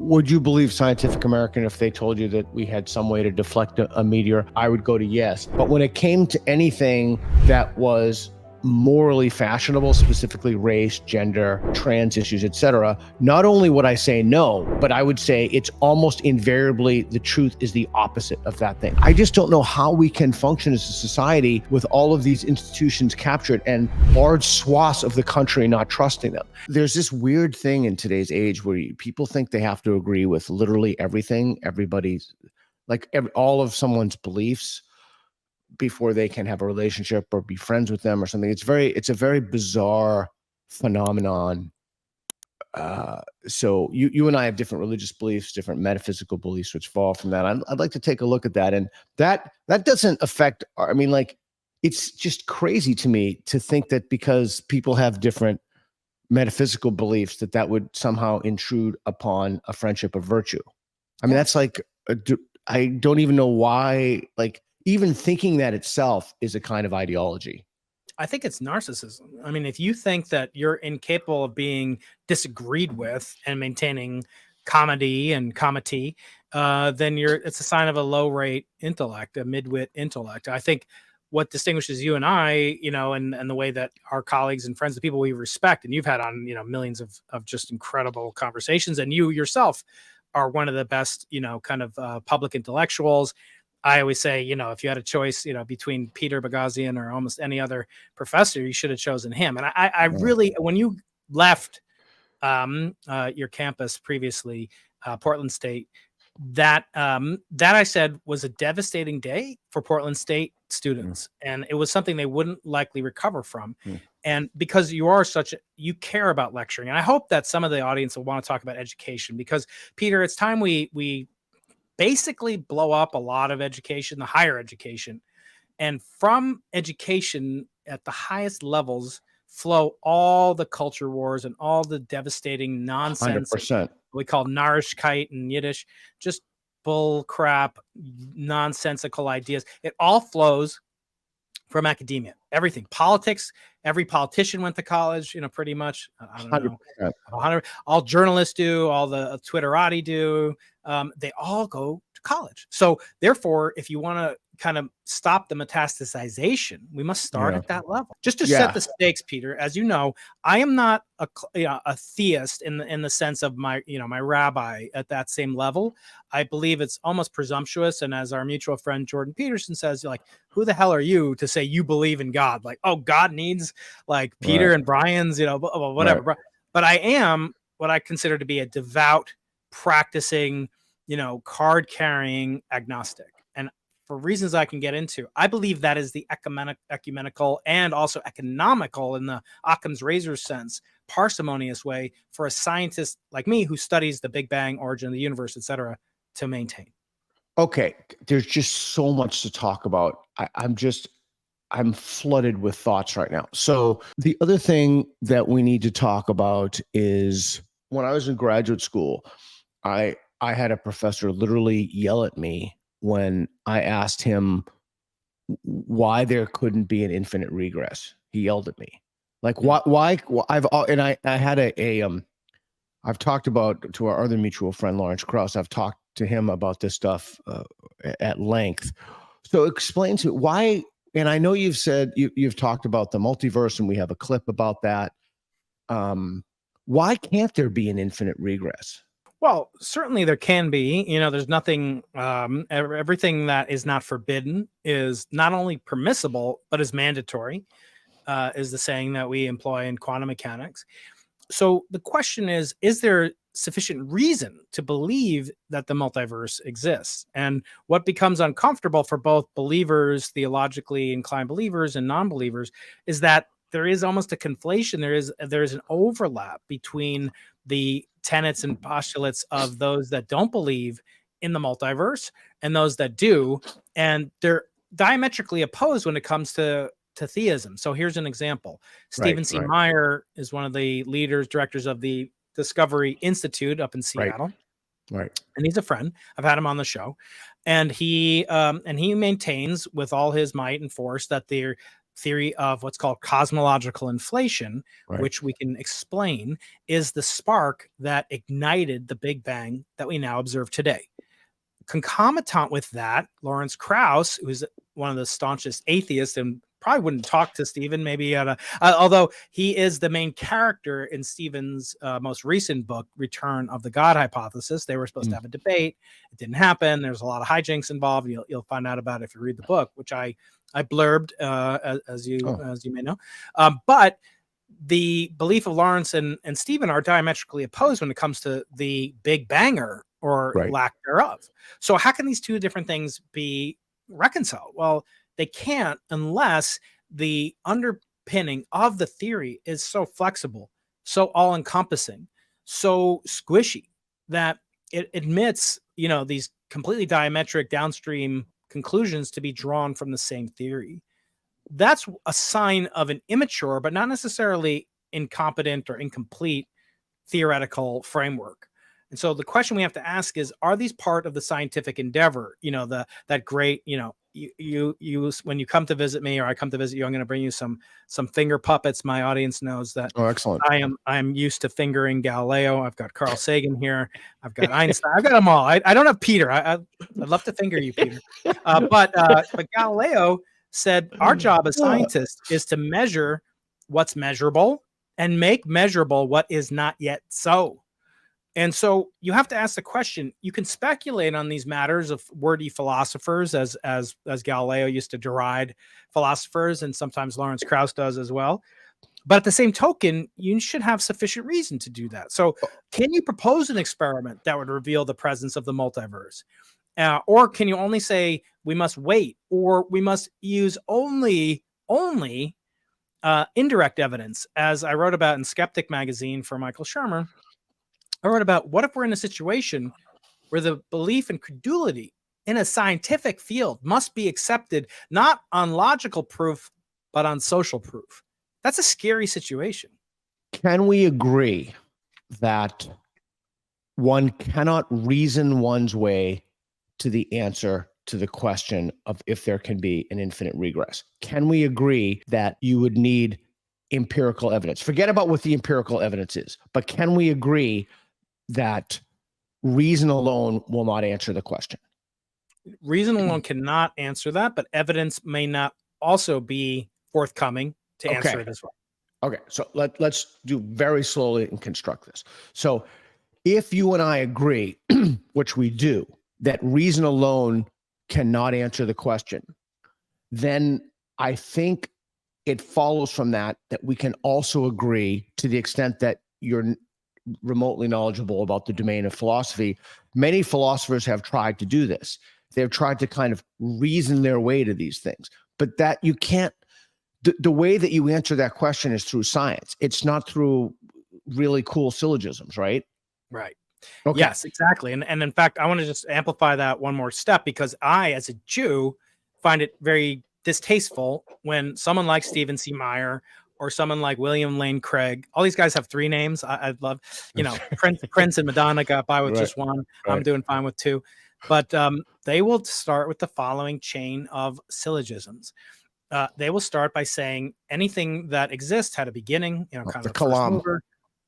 Would you believe Scientific American if they told you that we had some way to deflect a meteor? I would go to yes. But when it came to anything that was morally fashionable, specifically race, gender, trans issues, etc., not only would I say no, but I would say it's almost invariably the truth is the opposite of that thing. I just don't know how we can function as a society with all of these institutions captured and large swaths of the country not trusting them. There's this weird thing in today's age where people think they have to agree with literally everything, everybody's like all of someone's beliefs before they can have a relationship or be friends with them or something. It's a very bizarre phenomenon. So you and I have different religious beliefs, different metaphysical beliefs, which fall from that. I'd like to take a look at that. And that doesn't affect, I mean, like, it's just crazy to me to think that because people have different metaphysical beliefs, that would somehow intrude upon a friendship of virtue. I mean, that's like, I don't even know why, like, even thinking that itself is a kind of ideology. I think it's narcissism. I mean, if you think that you're incapable of being disagreed with and maintaining comedy and comity, then it's a sign of a low rate intellect, a midwit intellect. I think what distinguishes you and I, and the way that our colleagues and friends, the people we respect, and you've had on, millions of just incredible conversations, and you yourself are one of the best, kind of public intellectuals. I always say, if you had a choice, between Peter Boghossian or almost any other professor, you should have chosen him. And I really, when you left your campus previously, Portland State, that I said was a devastating day for Portland State students. And it was something they wouldn't likely recover from. And because you care about lecturing. And I hope that some of the audience will want to talk about education, because Peter, it's time we basically blow up a lot of education, the higher education. And from education at the highest levels flow all the culture wars and all the devastating nonsense 100%. We call Narishkeit in Yiddish, just bull crap, nonsensical ideas. It all flows from academia. Everything, politics, every politician went to college, pretty much. I don't know. 100%. All journalists do, all the Twitterati do. They all go to college. So therefore, if you want to kind of stop the metastasization, we must start at that level. Just to set the stakes, Peter, as you know, I am not a theist in the sense of my rabbi at that same level. I believe it's almost presumptuous. And as our mutual friend Jordan Peterson says, like, who the hell are you to say you believe in God? Like, oh, God needs like Peter and Brian's, whatever. Right. But I am what I consider to be a devout, practicing, card carrying agnostic. And for reasons I can get into, I believe that is the ecumenical and also economical, in the Occam's razor sense, parsimonious way for a scientist like me who studies the Big Bang, origin of the universe, etc., to maintain. Okay, there's just so much to talk about. I'm flooded with thoughts right now. So the other thing that we need to talk about is, when I was in graduate school, I had a professor literally yell at me when I asked him why there couldn't be an infinite regress. He yelled at me, like, why I've talked about, to our other mutual friend Lawrence Krauss, I've talked to him about this stuff at length. So explain to me why. And I know you've said you've talked about the multiverse, and we have a clip about that. Why can't there be an infinite regress? Well, certainly there can be. There's nothing, everything that is not forbidden is not only permissible, but is mandatory, is the saying that we employ in quantum mechanics. So the question is there sufficient reason to believe that the multiverse exists? And what becomes uncomfortable for both believers, theologically inclined believers, and non-believers, is that there is almost a conflation. There is an overlap between the tenets and postulates of those that don't believe in the multiverse and those that do, and they're diametrically opposed when it comes to theism. So here's an example. Stephen C. Meyer is one of the directors of the Discovery Institute up in Seattle. Right. And he's a friend. I've had him on the show. And he maintains with all his might and force that theory of what's called cosmological inflation, Right. which we can explain is the spark that ignited the Big Bang that we now observe today. Concomitant with that, Lawrence Krauss, who's one of the staunchest atheists and probably wouldn't talk to Stephen, maybe although he is the main character in Stephen's most recent book, Return of the God Hypothesis. They were supposed to have a debate. It didn't happen. There's a lot of hijinks involved. You'll find out about it if you read the book, which I blurbed, as you may know. But the belief of Lawrence and Stephen are diametrically opposed when it comes to the Big Banger or lack thereof. So how can these two different things be reconciled? Well, they can't unless the underpinning of the theory is so flexible, so all-encompassing, so squishy that it admits, these completely diametric downstream conclusions to be drawn from the same theory. That's a sign of an immature, but not necessarily incompetent or incomplete theoretical framework. And so the question we have to ask is, are these part of the scientific endeavor? That great, you when you come to visit me or I come to visit you, I'm going to bring you some finger puppets. My audience knows that. Oh, excellent. I'm used to fingering Galileo. I've got Carl Sagan here. I've got Einstein. I've got them all. I don't have Peter. I'd love to finger you, Peter. But Galileo said our job as scientists is to measure what's measurable and make measurable what is not yet so. And so you have to ask the question. You can speculate on these matters of wordy philosophers, as Galileo used to deride philosophers, and sometimes Lawrence Krauss does as well. But at the same token, you should have sufficient reason to do that. So can you propose an experiment that would reveal the presence of the multiverse? Or can you only say we must wait, or we must use only indirect evidence, as I wrote about in Skeptic magazine for Michael Shermer? I wrote about, what if we're in a situation where the belief and credulity in a scientific field must be accepted not on logical proof, but on social proof? That's a scary situation. Can we agree that one cannot reason one's way to the answer to the question of if there can be an infinite regress? Can we agree that you would need empirical evidence? Forget about what the empirical evidence is, but can we agree that reason alone will not answer the question? Reason alone cannot answer that, but evidence may not also be forthcoming to answer it as well. Okay, so let's do very slowly and construct this. So if you and I agree, which we do, that reason alone cannot answer the question, then I think it follows from that we can also agree, to the extent that you're remotely knowledgeable about the domain of philosophy. Many philosophers have tried to do this. They've tried to kind of reason their way to these things, but that you can't. The way that you answer that question is through science. It's not through really cool syllogisms, right? Right. Okay. Yes, exactly. And in fact, I want to just amplify that one more step, because I, as a Jew, find it very distasteful when someone like Stephen C. Meyer or someone like William Lane Craig, all these guys have three names. I love, Prince and Madonna got by with just one. I'm doing fine with two. But they will start with the following chain of syllogisms. They will start by saying anything that exists had a beginning, kind of the Kalam.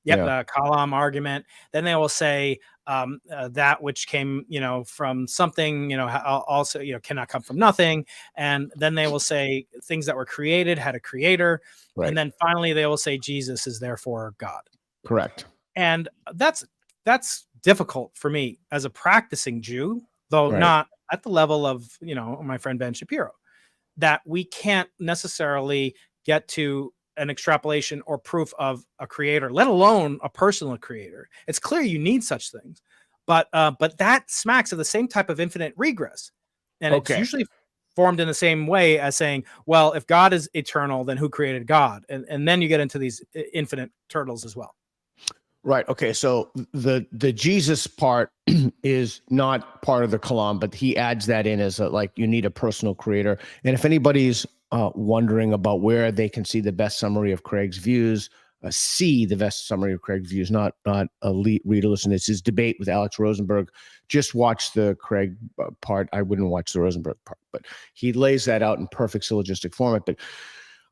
The Kalam argument. Then they will say that which came, from something, also, cannot come from nothing. And then they will say things that were created had a creator. Right. And then finally they will say Jesus is therefore God. Correct. And that's difficult for me as a practicing Jew, though not at the level of, my friend Ben Shapiro, that we can't necessarily get to an extrapolation or proof of a creator, let alone a personal creator. It's clear you need such things, but that smacks of the same type of infinite regress. And it's usually formed in the same way as saying, well, if God is eternal, then who created God? And then you get into these infinite turtles as well. Right. Okay. So the Jesus part is not part of the Kalam, but he adds that in as you need a personal creator. And if anybody's wondering about where they can see the best summary of Craig's views, not elite reader. Listen, it's his debate with Alex Rosenberg. Just watch the Craig part. I wouldn't watch the Rosenberg part, but he lays that out in perfect syllogistic format. But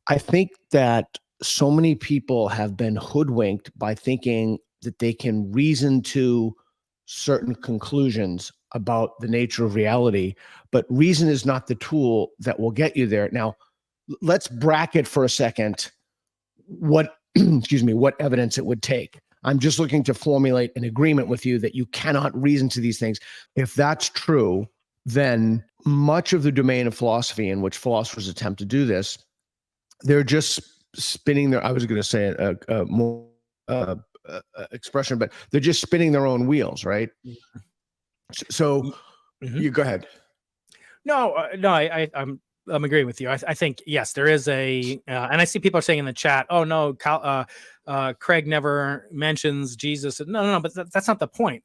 I think that so many people have been hoodwinked by thinking that they can reason to certain conclusions about the nature of reality, but reason is not the tool that will get you there. Now, let's bracket for a second what excuse me, what evidence it would take. I'm just looking to formulate an agreement with you that you cannot reason to these things. If that's true, then much of the domain of philosophy in which philosophers attempt to do this, they're just spinning their, I was going to say a more expression, but they're just spinning their own wheels, right? So you go ahead. No, I'm agreeing with you. I think yes, there is a, and I see people are saying in the chat, "Oh no, Craig never mentions Jesus." No, but that's not the point.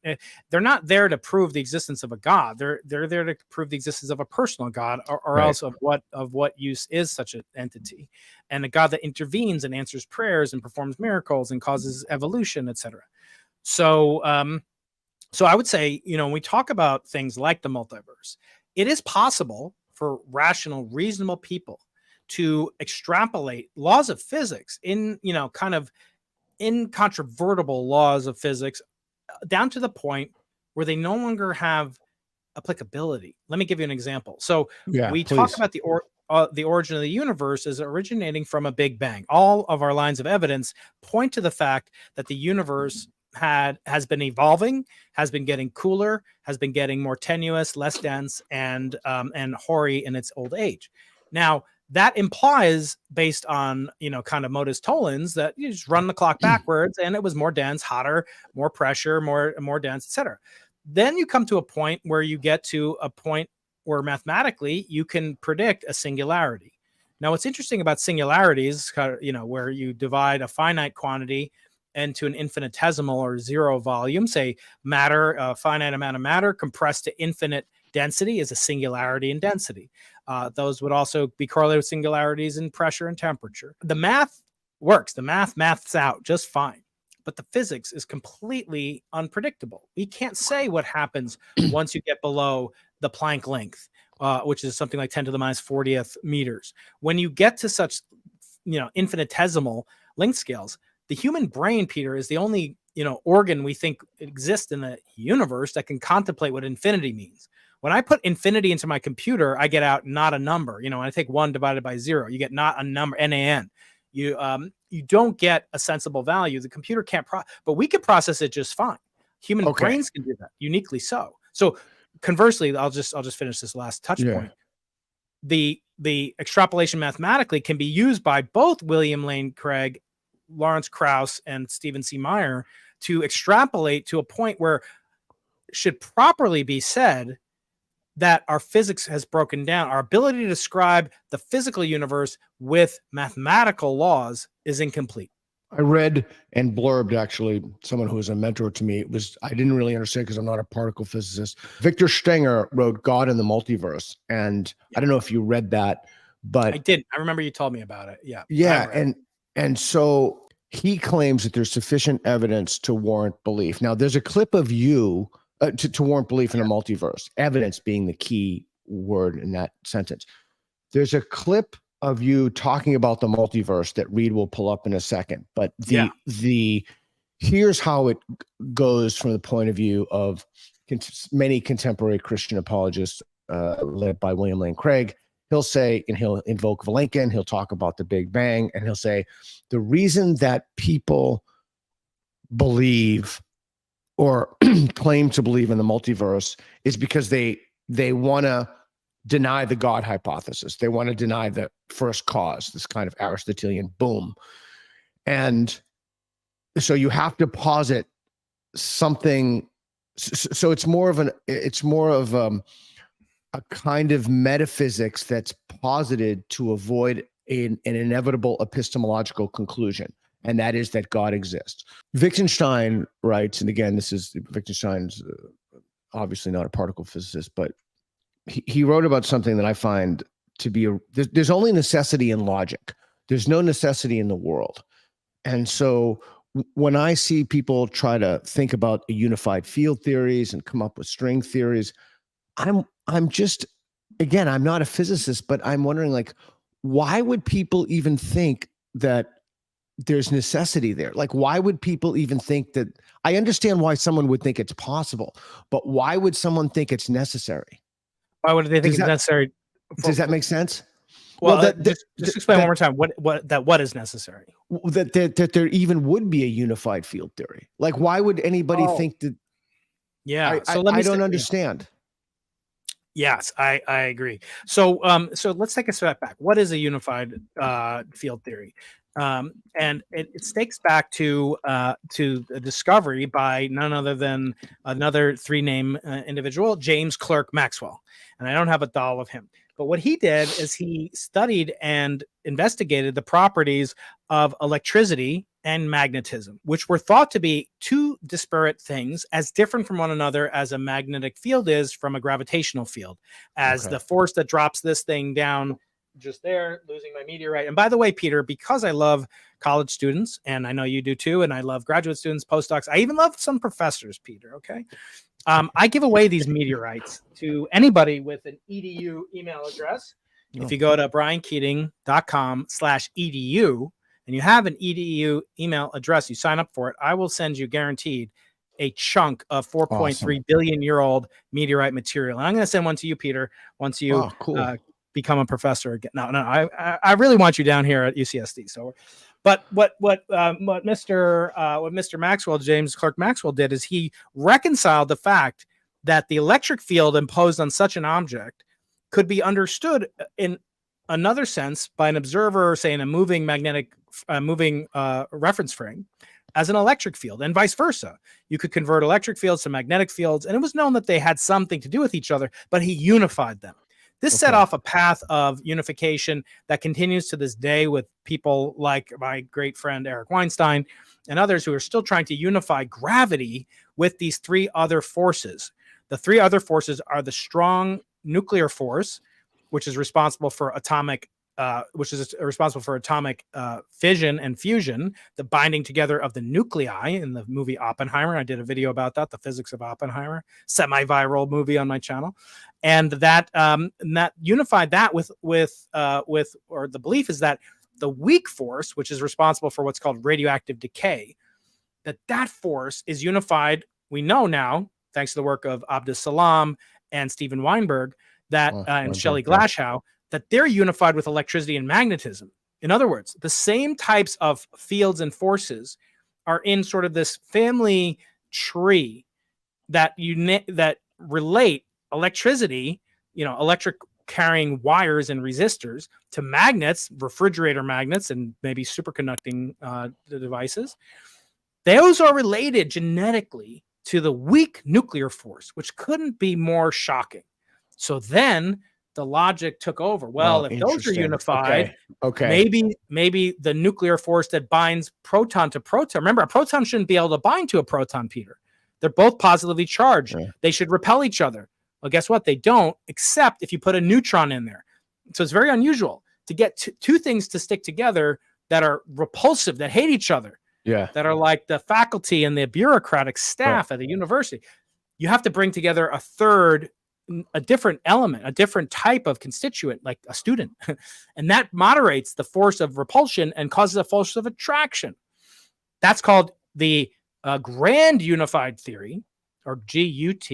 They're not there to prove the existence of a God. They're there to prove the existence of a personal God, or Right. else of what use is such an entity, and a God that intervenes and answers prayers and performs miracles and causes evolution, etc. So, so I would say, when we talk about things like the multiverse, it is possible for rational, reasonable people to extrapolate laws of physics in, kind of incontrovertible laws of physics down to the point where they no longer have applicability. Let me give you an example. So we talk about the origin of the universe as originating from a Big Bang. All of our lines of evidence point to the fact that the universe has been evolving, has been getting cooler, has been getting more tenuous, less dense, and hoary in its old age. Now, that implies, based on kind of modus tollens, that you just run the clock backwards, and it was more dense, hotter, more pressure, more dense, etc. Then you come to a point where you get to a point where mathematically you can predict a singularity. Now, what's interesting about singularities, where you divide a finite quantity into an infinitesimal or zero volume, say matter, a finite amount of matter compressed to infinite density is a singularity in density. Those would also be correlated with singularities in pressure and temperature. The math works. The maths out just fine. But the physics is completely unpredictable. We can't say what happens once you get below the Planck length, which is something like 10 to the minus 40th meters. When you get to such, infinitesimal length scales, the human brain, Peter, is the only, organ we think exists in the universe that can contemplate what infinity means. When I put infinity into my computer, I get out not a number. When I take 1 divided by 0, you get not a number, NaN. You don't get a sensible value. The computer can't but we can process it just fine. Human brains can do that, uniquely so. So conversely, I'll just finish this last touch point. The extrapolation mathematically can be used by both William Lane Craig, Lawrence Krauss, and Stephen C. Meyer to extrapolate to a point where should properly be said that our physics has broken down. Our ability to describe the physical universe with mathematical laws is incomplete. I read and blurbed, actually, someone who was a mentor to me. I didn't really understand because I'm not a particle physicist. Victor Stenger wrote God in the Multiverse. And I don't know if you read that, but I did. I remember you told me about it. Yeah. Yeah. And so he claims that there's sufficient evidence to warrant belief. Now, there's a clip of you to warrant belief in a multiverse, evidence being the key word in that sentence. There's a clip of you talking about the multiverse that Reed will pull up in a second. But here's how it goes from the point of view of many contemporary Christian apologists, led by William Lane Craig. He'll say, and he'll invoke Vilenkin, he'll talk about the Big Bang, and he'll say, the reason that people believe or claim to believe in the multiverse is because they want to deny the God hypothesis. They want to deny the first cause, this kind of Aristotelian boom. And so you have to posit something. So it's more of a kind of metaphysics that's posited to avoid an inevitable epistemological conclusion, and that is that God exists. Wittgenstein writes, and again, Wittgenstein's obviously not a particle physicist, but he wrote about something that I find to be there's only necessity in logic. There's no necessity in the world. And so when I see people try to think about unified field theories and come up with string theories, I'm just, again, I'm not a physicist, but I'm wondering, like, why would people even think that there's necessity there? Like, why would people even think that? I understand why someone would think it's possible, but why would someone think it's necessary? Why would they think Does it's that necessary? does that make sense? Well, That just explain one more time what is necessary. that there even would be a unified field theory. Like, why would anybody think that? Yeah. I don't understand. Yes, I agree. So so let's take a step back. What is a unified field theory? And it stakes back to the discovery by none other than another three-name individual, James Clerk Maxwell. And I don't have a doll of him. But what he did is he studied and investigated the properties of electricity and magnetism, which were thought to be two disparate things, as different from one another as a magnetic field is from a gravitational field, as the force that drops this thing down just there, losing my meteorite. And by the way, Peter, because I love college students, and I know you do too, and I love graduate students, postdocs, I even love some professors, Peter, okay? I give away these meteorites to anybody with an edu email address. If you go to briankeiting.com/edu and you have an edu email address, you sign up for it, I will send you guaranteed a chunk of 4.3 billion year old meteorite material. And I'm going to send one to you, Peter, once you become a professor again. No, I really want you down here at UCSD. So, but what Mr. Maxwell, James Clerk Maxwell, did is he reconciled the fact that the electric field imposed on such an object could be understood in another sense by an observer, say in a moving magnetic, reference frame, as an electric field, and vice versa. You could convert electric fields to magnetic fields, and it was known that they had something to do with each other, but he unified them. This set off a path of unification that continues to this day with people like my great friend Eric Weinstein and others who are still trying to unify gravity with these three other forces. The three other forces are the strong nuclear force, which is responsible for atomic fission and fusion, the binding together of the nuclei in the movie Oppenheimer. I did a video about that, the physics of Oppenheimer, semi-viral movie on my channel. And that unified that with the belief is that the weak force, which is responsible for what's called radioactive decay, that force is unified. We know now, thanks to the work of Abdus Salam and Steven Weinberg, that and Shelley Glashow, that they're unified with electricity and magnetism. In other words, the same types of fields and forces are in sort of this family tree that relate electricity, electric carrying wires and resistors, to magnets, refrigerator magnets, and maybe superconducting devices. Those are related genetically to the weak nuclear force, which couldn't be more shocking. So then the logic took over. Well, if those are unified, maybe the nuclear force that binds proton to proton. Remember, a proton shouldn't be able to bind to a proton, Peter. They're both positively charged. Yeah. They should repel each other. Well, guess what? They don't, except if you put a neutron in there. So it's very unusual to get two things to stick together that are repulsive, that hate each other. Yeah. That are like the faculty and the bureaucratic staff at a university. You have to bring together a different element, a different type of constituent, like a student. And that moderates the force of repulsion and causes a force of attraction. That's called the grand unified theory, or GUT.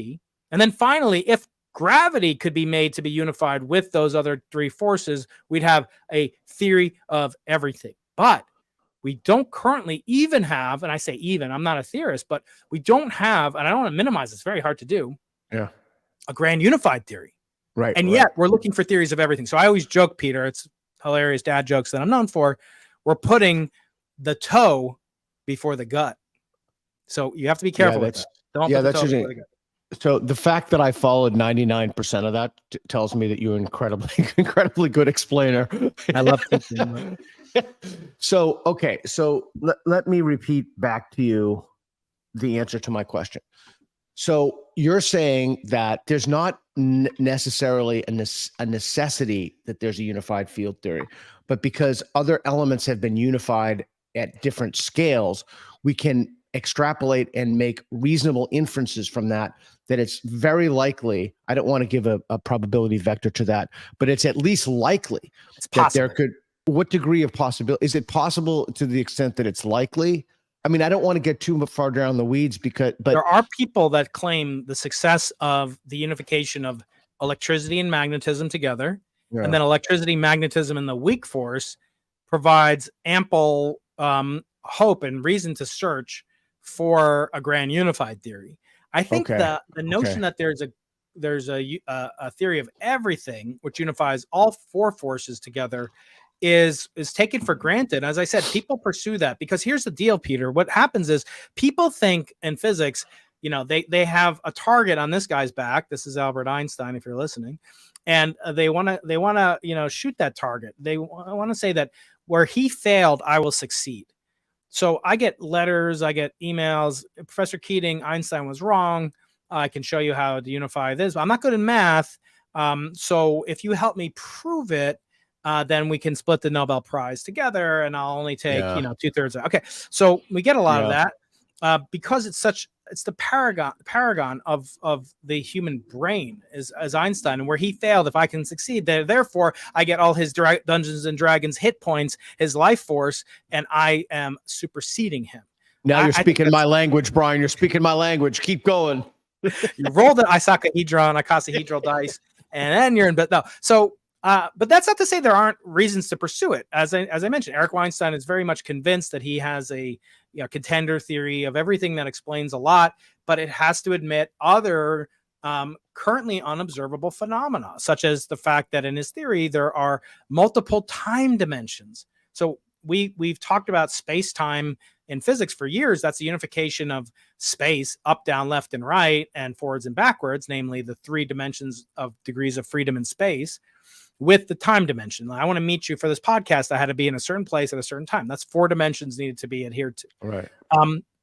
And then finally, if gravity could be made to be unified with those other three forces, we'd have a theory of everything. But we don't currently even have, and I say even, I'm not a theorist, but we don't have, and I don't want to minimize, it's very hard to do. Yeah. A grand unified theory. Right. And yet we're looking for theories of everything. So I always joke, Peter, it's hilarious dad jokes that I'm known for. We're putting the toe before the gut. So you have to be careful with that. Don't put the toe before the gut. So the fact that I followed 99% of that tells me that you're an incredibly good explainer. I love teaching. So, okay. So let me repeat back to you the answer to my question. So you're saying that there's not necessarily a necessity that there's a unified field theory, but because other elements have been unified at different scales, we can extrapolate and make reasonable inferences from that, that it's very likely, I don't want to give a probability vector to that, but it's at least likely It's that there possible. could, what degree of possibility, is it possible to the extent that it's likely? I mean, I don't want to get too far down the weeds but There are people that claim the success of the unification of electricity and magnetism together, and then electricity, magnetism, and the weak force provides ample hope and reason to search for a grand unified theory. I think the notion that there's a theory of everything which unifies all four forces together is taken for granted. As I said, people pursue that because here's the deal, Peter. What happens is people think in physics, they have a target on this guy's back. This is Albert Einstein, if you're listening, and they want to shoot that target. They want to say that where he failed, I will succeed. So I get letters, I get emails. Professor Keating, Einstein was wrong. I can show you how to unify this. I'm not good in math, so if you help me prove it, then we can split the Nobel Prize together, and I'll only take 2/3. Okay, so we get a lot of that because it's the paragon of the human brain as Einstein, and where he failed, if I can succeed, therefore I get all his Dungeons and Dragons hit points, his life force, and I am superseding him. Now you're speaking my language, Brian. You're speaking my language. Keep going. You roll the icosahedral dice, and then you're in bed. No, so. But that's not to say there aren't reasons to pursue it. As I mentioned, Eric Weinstein is very much convinced that he has a contender theory of everything that explains a lot, but it has to admit other currently unobservable phenomena, such as the fact that in his theory there are multiple time dimensions. So we've talked about space-time in physics for years. That's the unification of space, up, down, left, and right, and forwards and backwards, namely the 3 dimensions of degrees of freedom in space, with the time dimension. I want to meet you for this podcast. I had to be in a certain place at a certain time. That's 4 dimensions needed to be adhered to. Right.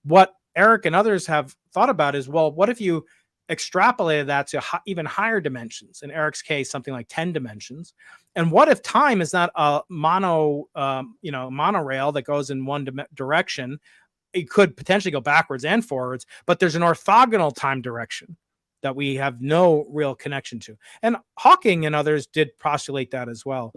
What Eric and others have thought about is, well, what if you extrapolated that to even higher dimensions? In Eric's case, something like 10 dimensions. And what if time is not a monorail that goes in one direction? It could potentially go backwards and forwards, but there's an orthogonal time direction that we have no real connection to. And Hawking and others did postulate that as well.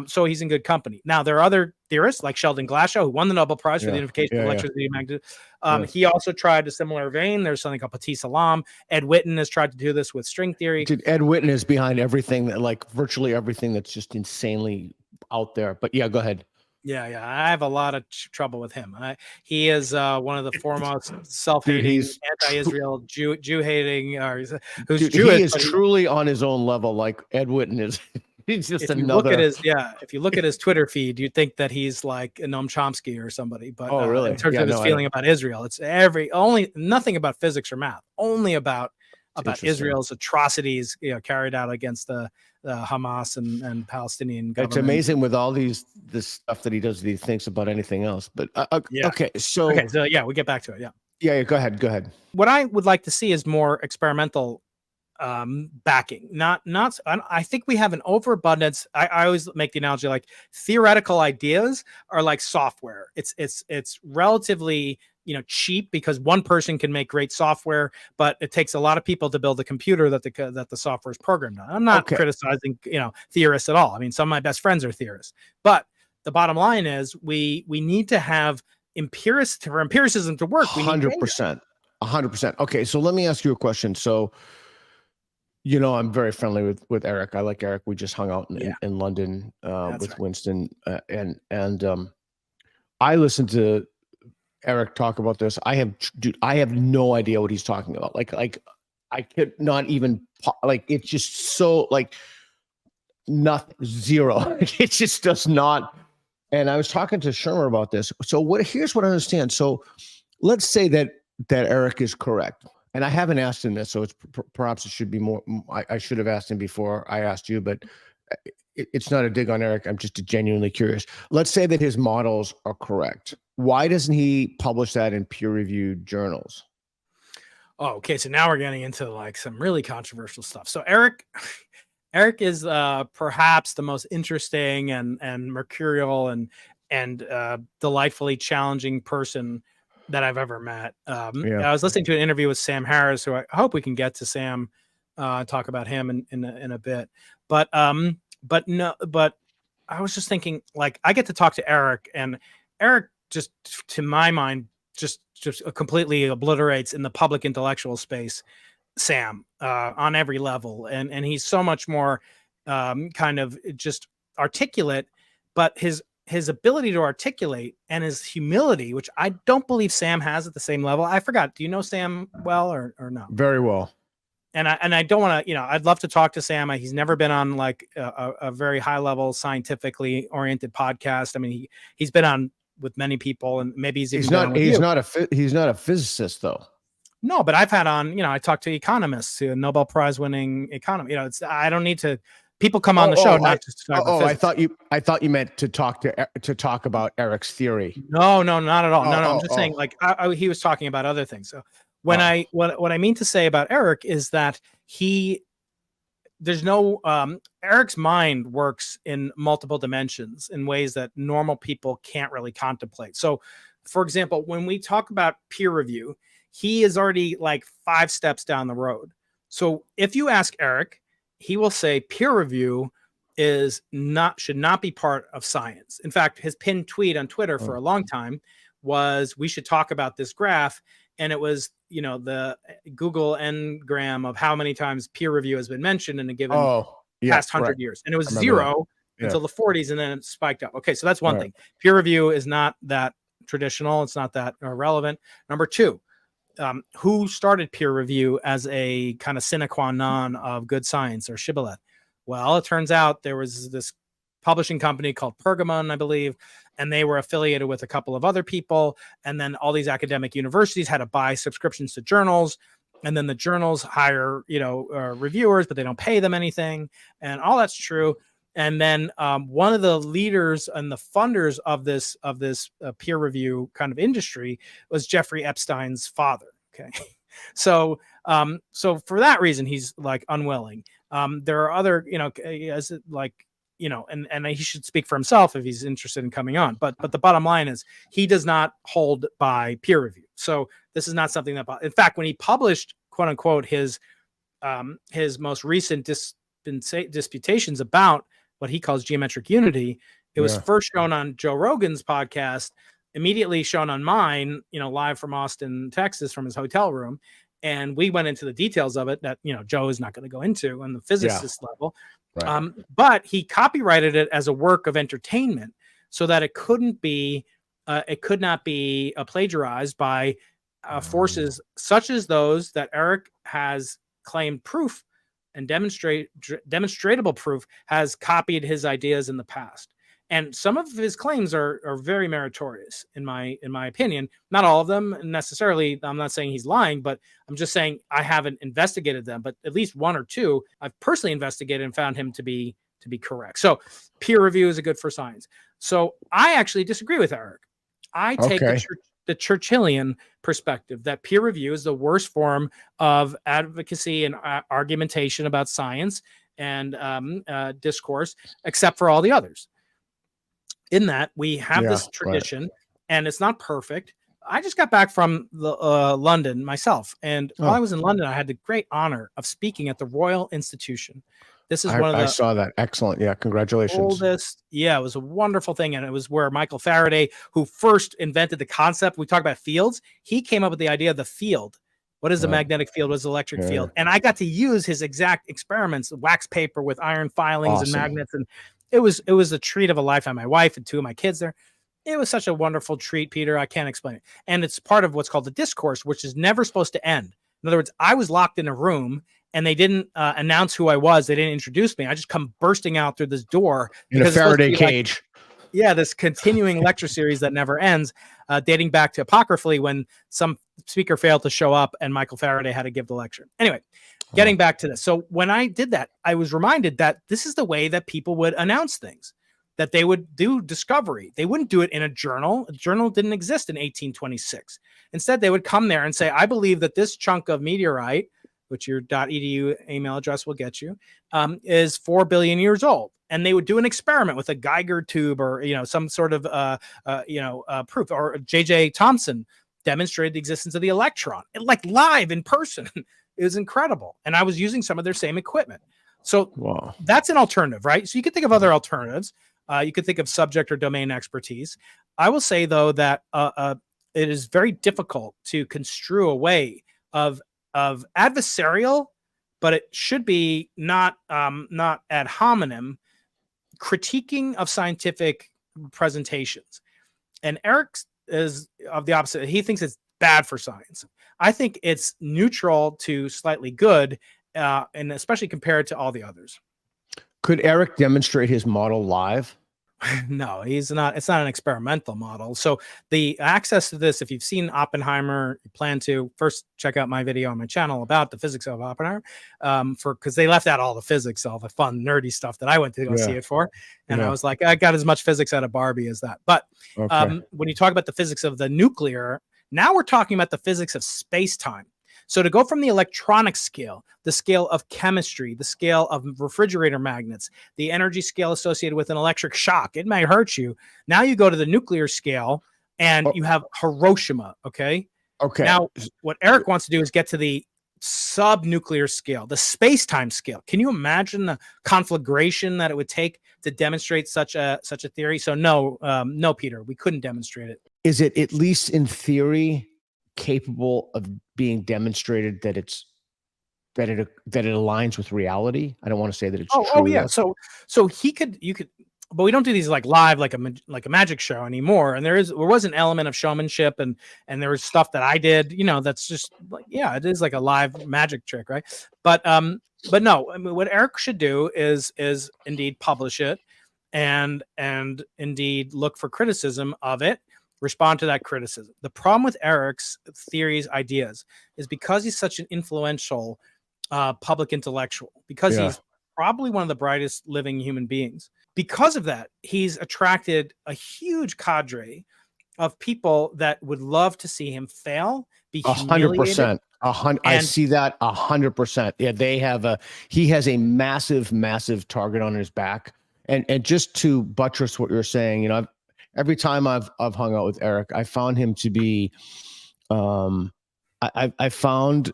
So he's in good company. Now, there are other theorists like Sheldon Glashow, who won the Nobel Prize for the unification of electricity and magnetism. He also tried a similar vein. There's something called Petit Salam. Ed Witten has tried to do this with string theory. Dude, Ed Witten is behind everything, like virtually everything that's just insanely out there. But yeah, go ahead. Yeah, I have a lot of trouble with him. He is one of the foremost self-hating, anti-Israel, Jew-hating, who's Jewish. He is truly on his own level. Like Ed Witten is. He's just another. If you look at his Twitter feed, you'd think that he's like a Noam Chomsky or somebody. But really? In terms of his feeling about Israel, it's nothing about physics or math, only about Israel's atrocities, carried out against the Hamas and Palestinian government. It's amazing with all this stuff that he does. That he thinks about anything else. But okay, so we get back to it. Yeah. Go ahead. What I would like to see is more experimental backing. I think we have an overabundance. I always make the analogy like theoretical ideas are like software. It's relatively cheap because one person can make great software, but it takes a lot of people to build a computer that the software is programmed on. I'm not criticizing theorists at all. I mean, some of my best friends are theorists, but the bottom line is we need to have empiricism to work. 100%. Okay, so let me ask you a question. So, I'm very friendly with Eric. I like Eric. We just hung out in London with Winston, and I listened to Eric talk about this. I have no idea what he's talking about. Like I could not even it's just so nothing, zero. It just does not. And I was talking to Shermer about this. So here's what I understand. So let's say that Eric is correct. And I haven't asked him this, so it's perhaps it should be more. I should have asked him before I asked you, but it's not a dig on Eric. I'm just genuinely curious. Let's say that his models are correct. Why doesn't he publish that in peer-reviewed journals? Oh, okay. So now we're getting into some really controversial stuff. So Eric is perhaps the most interesting and mercurial and delightfully challenging person that I've ever met. Yeah. I was listening to an interview with Sam Harris, who I hope we can get to Sam, talk about him in a bit. But I was just thinking, like, I get to talk to Eric, and Eric just, to my mind, just completely obliterates in the public intellectual space Sam, on every level, and he's so much more kind of just articulate, but his ability to articulate and his humility, which I don't believe Sam has at the same level. I forgot. Do you know Sam well or no? Very well. And I don't want to, I'd love to talk to Sam. He's never been on like a very high level scientifically oriented podcast. I mean, he's been on with many people, and maybe he's not a physicist though. No, but I've had on, I talked to economists, Nobel Prize winning economy. I don't need to. People come on the show not just to talk about physics. I thought you meant to talk about Eric's theory. No, not at all. No, I'm just saying, like, he was talking about other things. So what I mean to say about Eric is that Eric's mind works in multiple dimensions in ways that normal people can't really contemplate. So, for example, when we talk about peer review, he is already like 5 steps down the road. So if you ask Eric, he will say peer review should not be part of science. In fact, his pinned tweet on Twitter for a long time was, we should talk about this graph. And it was, the Google Ngram of how many times peer review has been mentioned in a given past 100 years. And it was 0 until the 40s, and then it spiked up. Okay, so that's one thing. Peer review is not that traditional. It's not that relevant. Number 2, who started peer review as a kind of sine qua non of good science, or shibboleth? Well, it turns out there was this publishing company called Pergamon, I believe, and they were affiliated with a couple of other people. And then all these academic universities had to buy subscriptions to journals. And then the journals hire, reviewers, but they don't pay them anything. And all that's true. And then one of the leaders and the funders of this peer review kind of industry was Jeffrey Epstein's father. Okay, so for that reason, he's like unwilling. There are other, and he should speak for himself if he's interested in coming on. But the bottom line is, he does not hold by peer review. So this is not something that, in fact, when he published, quote unquote, his most recent disputations about what he calls geometric unity, it was first shown on Joe Rogan's podcast, immediately shown on mine, live from Austin, Texas, from his hotel room. And we went into the details of it that, Joe is not going to go into on the physicist level. Right. But he copyrighted it as a work of entertainment so that it could not be plagiarized by forces such as those that Eric has claimed proof and demonstrable proof has copied his ideas in the past. And some of his claims are very meritorious in my opinion. Not all of them necessarily. I'm not saying he's lying, but I'm just saying I haven't investigated them. But at least 1 or 2 I've personally investigated and found him to be correct. So peer review is a good for science. So I actually disagree with Eric. I take the Churchillian perspective that peer review is the worst form of advocacy and argumentation about science and discourse, except for all the others. In that we have this tradition, and it's not perfect. I just got back from London myself, and while I was in London, I had the great honor of speaking at the Royal Institution. This is one of the— I saw that. Excellent. Yeah, congratulations. Oldest. Yeah, it was a wonderful thing, and it was where Michael Faraday, who first invented the concept. We talk about fields. He came up with the idea of the field. What is a magnetic field? What is an electric field? And I got to use his exact experiments, wax paper with iron filings and magnets, and it was a treat of a lifetime. My wife and 2 of my kids there. It was such a wonderful treat, Peter. I can't explain it. And it's part of what's called the discourse, which is never supposed to end. In other words, I was locked in a room, and they didn't announce who I was. They didn't introduce me. I just come bursting out through this door in a Faraday cage. This continuing lecture series that never ends, dating back to apocryphally when some speaker failed to show up and Michael Faraday had to give the lecture. Anyway, getting back to this. So when I did that, I was reminded that this is the way that people would announce things, that they would do discovery. They wouldn't do it in a journal. A journal didn't exist in 1826. Instead, they would come there and say, I believe that this chunk of meteorite, which your .edu email address will get you, is 4 billion years old. And they would do an experiment with a Geiger tube or, some sort of, proof. Or J.J. Thomson demonstrated the existence of the electron, like live in person. It was incredible. And I was using some of their same equipment. So Wow. that's an alternative, right? So you could think of other alternatives. You could think of subject or domain expertise. I will say, though, that it is very difficult to construe a way of adversarial, but it should be not ad hominem critiquing of scientific presentations. And Eric is of the opposite. He thinks it's bad for science. I think it's neutral to slightly good, and especially compared to all the others. Could Eric demonstrate his model live? No, he's not. It's not an experimental model. So the access to this, if you've seen Oppenheimer, you plan to first check out my video on my channel about the physics of Oppenheimer, because they left out all the physics, all the fun nerdy stuff that I went to go see it for, and I was like, I got as much physics out of Barbie as that. But when you talk about the physics of the nuclear, now we're talking about the physics of space-time. So to go from the electronic scale, the scale of chemistry, the scale of refrigerator magnets, the energy scale associated with an electric shock, it may hurt you. Now you go to the nuclear scale and you have Hiroshima, okay? Okay. Now, what Eric wants to do is get to the sub-nuclear scale, the space-time scale. Can you imagine the conflagration that it would take to demonstrate such a theory? So no, Peter, we couldn't demonstrate it. Is it at least in theory capable of being demonstrated that it aligns with reality? I don't want to say that it's true. Oh yeah. So you could, but we don't do these like live, like a magic show anymore. And there was an element of showmanship, and there was stuff that I did, that's just like, yeah, it is like a live magic trick, right? But no, I mean, what Eric should do is indeed publish it, and indeed look for criticism of it. Respond to that criticism. The problem with Eric's theories, ideas, is because he's such an influential public intellectual, because he's probably one of the brightest living human beings. Because of that, he's attracted a huge cadre of people that would love to see him fail, be humiliated. 100%. I see that 100%. Yeah, he has a massive target on his back. And just to buttress what you're saying, every time I've hung out with Eric, I found him to be, I found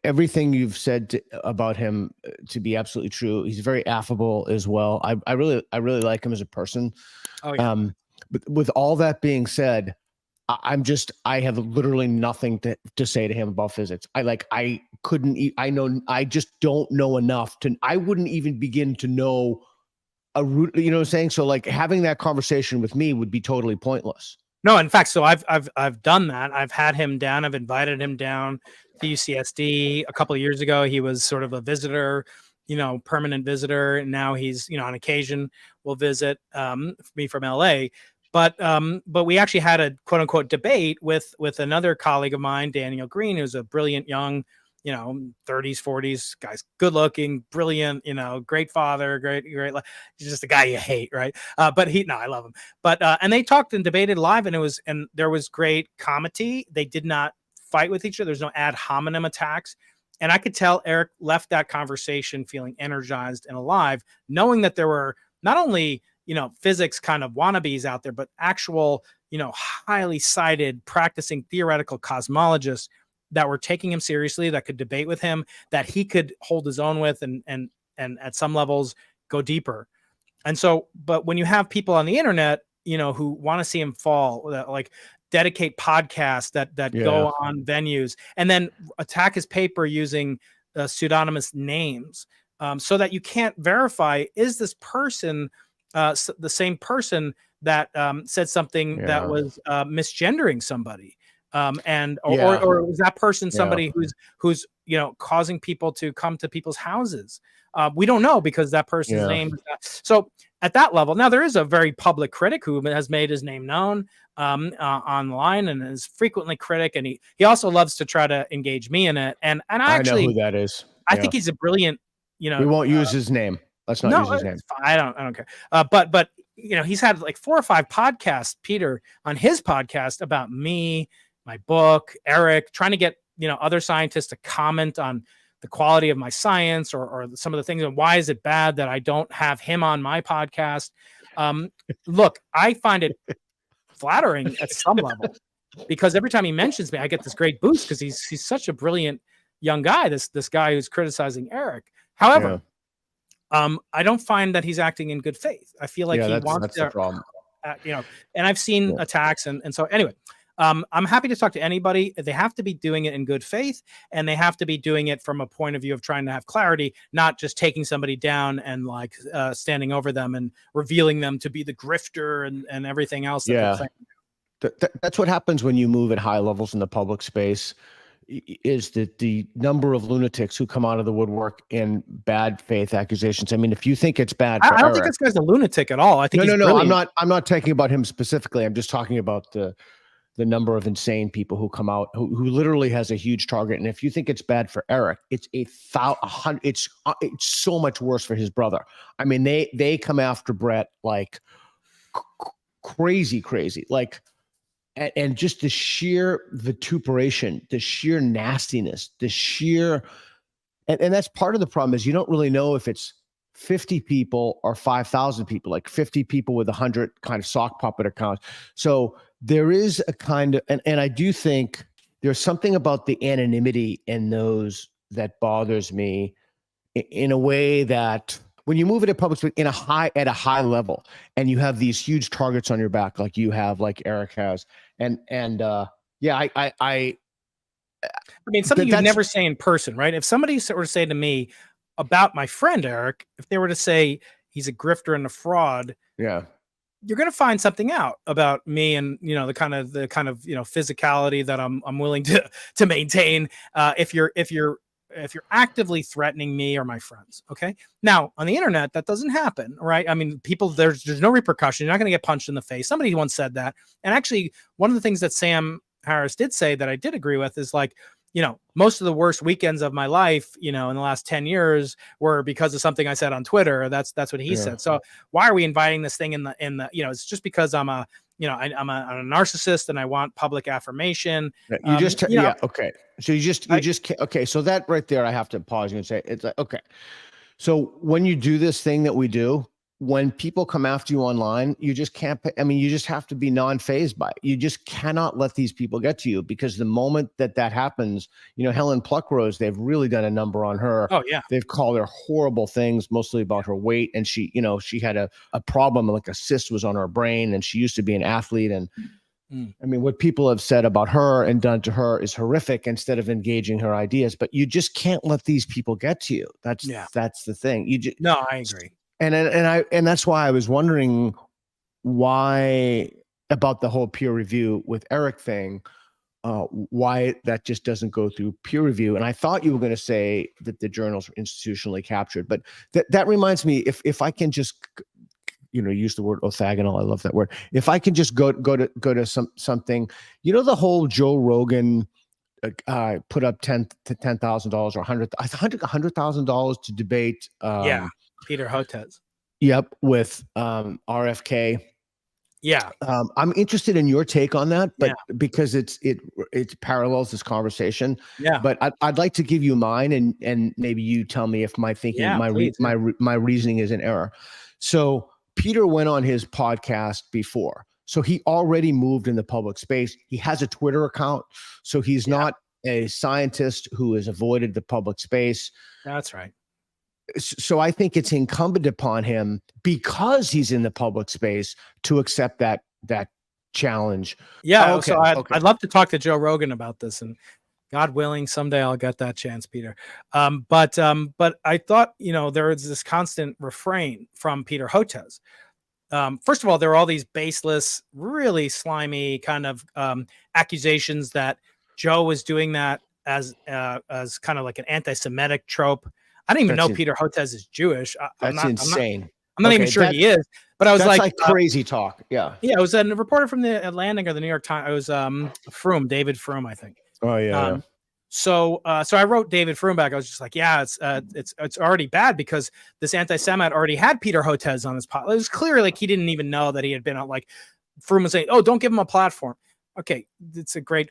everything you've said about him to be absolutely true. He's very affable as well. I really like him as a person. Oh, yeah. But with all that being said, I have literally nothing to say to him about physics. I just don't know enough I wouldn't even begin to know a root, you know what I'm saying? So like having that conversation with me would be totally pointless. No, in fact, so I've done that. I've had him down. I've invited him down to UCSD a couple of years ago. He was sort of a visitor, permanent visitor. And now he's, on occasion will visit me from LA. But we actually had a quote unquote debate with another colleague of mine, Daniel Green, who's a brilliant young, 30s, 40s guy's good looking, brilliant, great father, great. He's just a guy you hate. Right. But I love him. But, and they talked and debated live, and there was great comity. They did not fight with each other. There's no ad hominem attacks. And I could tell Eric left that conversation feeling energized and alive, knowing that there were not only, physics kind of wannabes out there, but actual, highly cited practicing theoretical cosmologists that were taking him seriously, that could debate with him, that he could hold his own with, and at some levels go deeper. And so, but when you have people on the internet, who want to see him fall, that like dedicate podcasts that go on venues and then attack his paper using pseudonymous names, so that you can't verify, is this person the same person that said something that was misgendering somebody? Or was that person somebody who's causing people to come to people's houses? We don't know, because that person's name is not. So at that level, now there is a very public critic who has made his name known online and is frequently critic, and he also loves to try to engage me in it. And I know who that is. I think he's a brilliant. We won't use his name. Let's not use his name. I don't care. But he's had like 4 or 5 podcasts, Peter, on his podcast about me, my book, Eric, trying to get, other scientists to comment on the quality of my science or some of the things. And why is it bad that I don't have him on my podcast? Look, I find it flattering at some level, because every time he mentions me, I get this great boost because he's such a brilliant young guy. This guy who's criticizing Eric. However, I don't find that he's acting in good faith. I feel like he wants that's the problem. And I've seen attacks, and so anyway. I'm happy to talk to anybody. They have to be doing it in good faith, and they have to be doing it from a point of view of trying to have clarity, not just taking somebody down and like standing over them and revealing them to be the grifter and everything else. That's what happens when you move at high levels in the public space, is that the number of lunatics who come out of the woodwork in bad faith accusations. I mean, if you think it's bad, I don't think this guy's a lunatic at all. I think no. I'm not talking about him specifically. I'm just talking about the number of insane people who come out who literally has a huge target. And if you think it's bad for Eric, it's it's so much worse for his brother. I mean, they come after Brett like crazy, like. And just the sheer vituperation, the sheer nastiness, and that's part of the problem is you don't really know if it's 50 people or 5,000 people, like 50 people with 100 kind of sock puppet accounts. So there is a kind of, and I do think there's something about the anonymity in those that bothers me in a way that when you move it in public space at a high level and you have these huge targets on your back, like you have, like Eric has, I mean, something you'd never say in person, right? If somebody were to say to me about my friend Eric, if they were to say he's a grifter and a fraud, you're going to find something out about me and, the kind of physicality that I'm willing to maintain. If you're actively threatening me or my friends. Okay. Now on the internet, that doesn't happen, right? I mean, people, there's no repercussion. You're not going to get punched in the face. Somebody once said that. And actually one of the things that Sam Harris did say that I did agree with is like, most of the worst weekends of my life, in the last 10 years were because of something I said on Twitter. That's what he said. So why are we inviting this thing in the, it's just because I'm a narcissist and I want public affirmation. Okay. So okay. So that right there, I have to pause you and say, it's like, okay. So when you do this thing that we do, when people come after you online, you just can't, you just have to be non-phased by it. You just cannot let these people get to you, because the moment that happens, Helen Pluckrose, they've really done a number on her. Oh yeah. They've called her horrible things, mostly about her weight. And she had a problem, like a cyst was on her brain, and she used to be an athlete. And what people have said about her and done to her is horrific, instead of engaging her ideas. But you just can't let these people get to you. That's the thing. No, I agree. And that's why I was wondering why about the whole peer review with Eric thing, why that just doesn't go through peer review. And I thought you were going to say that the journals were institutionally captured, but that reminds me, if I can just, use the word orthogonal. I love that word. If I can just go to something, the whole Joe Rogan put up $10,000 or $100,000 to debate. Peter Hotez. Yep, with RFK. Yeah. I'm interested in your take on that, but because it parallels this conversation. Yeah. But I'd like to give you mine, and maybe you tell me if my thinking, my reasoning is in error. So Peter went on his podcast before, so he already moved in the public space. He has a Twitter account, so he's not a scientist who has avoided the public space. That's right. So I think it's incumbent upon him, because he's in the public space, to accept that challenge. Yeah. Okay. So I'd love to talk to Joe Rogan about this, and God willing, someday I'll get that chance, Peter. But I thought, there is this constant refrain from Peter Hotez. First of all, there are all these baseless, really slimy kind of accusations that Joe was doing that as kind of like an anti-Semitic trope. I didn't even know Peter Hotez is Jewish. That's insane. I'm not even sure he is, but I was like crazy talk. Yeah. Yeah. It was a reporter from the Atlantic or the New York Times. It was David Froome, I think. Oh yeah. So I wrote David Froome back. I was just like, it's already bad, because this anti-Semite already had Peter Hotez on his pod. It was clearly like he didn't even know that he had been on, like, Froome was saying, oh, don't give him a platform. Okay, it's a great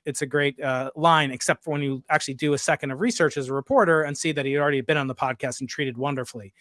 line, except for when you actually do a second of research as a reporter and see that he had already been on the podcast and treated wonderfully.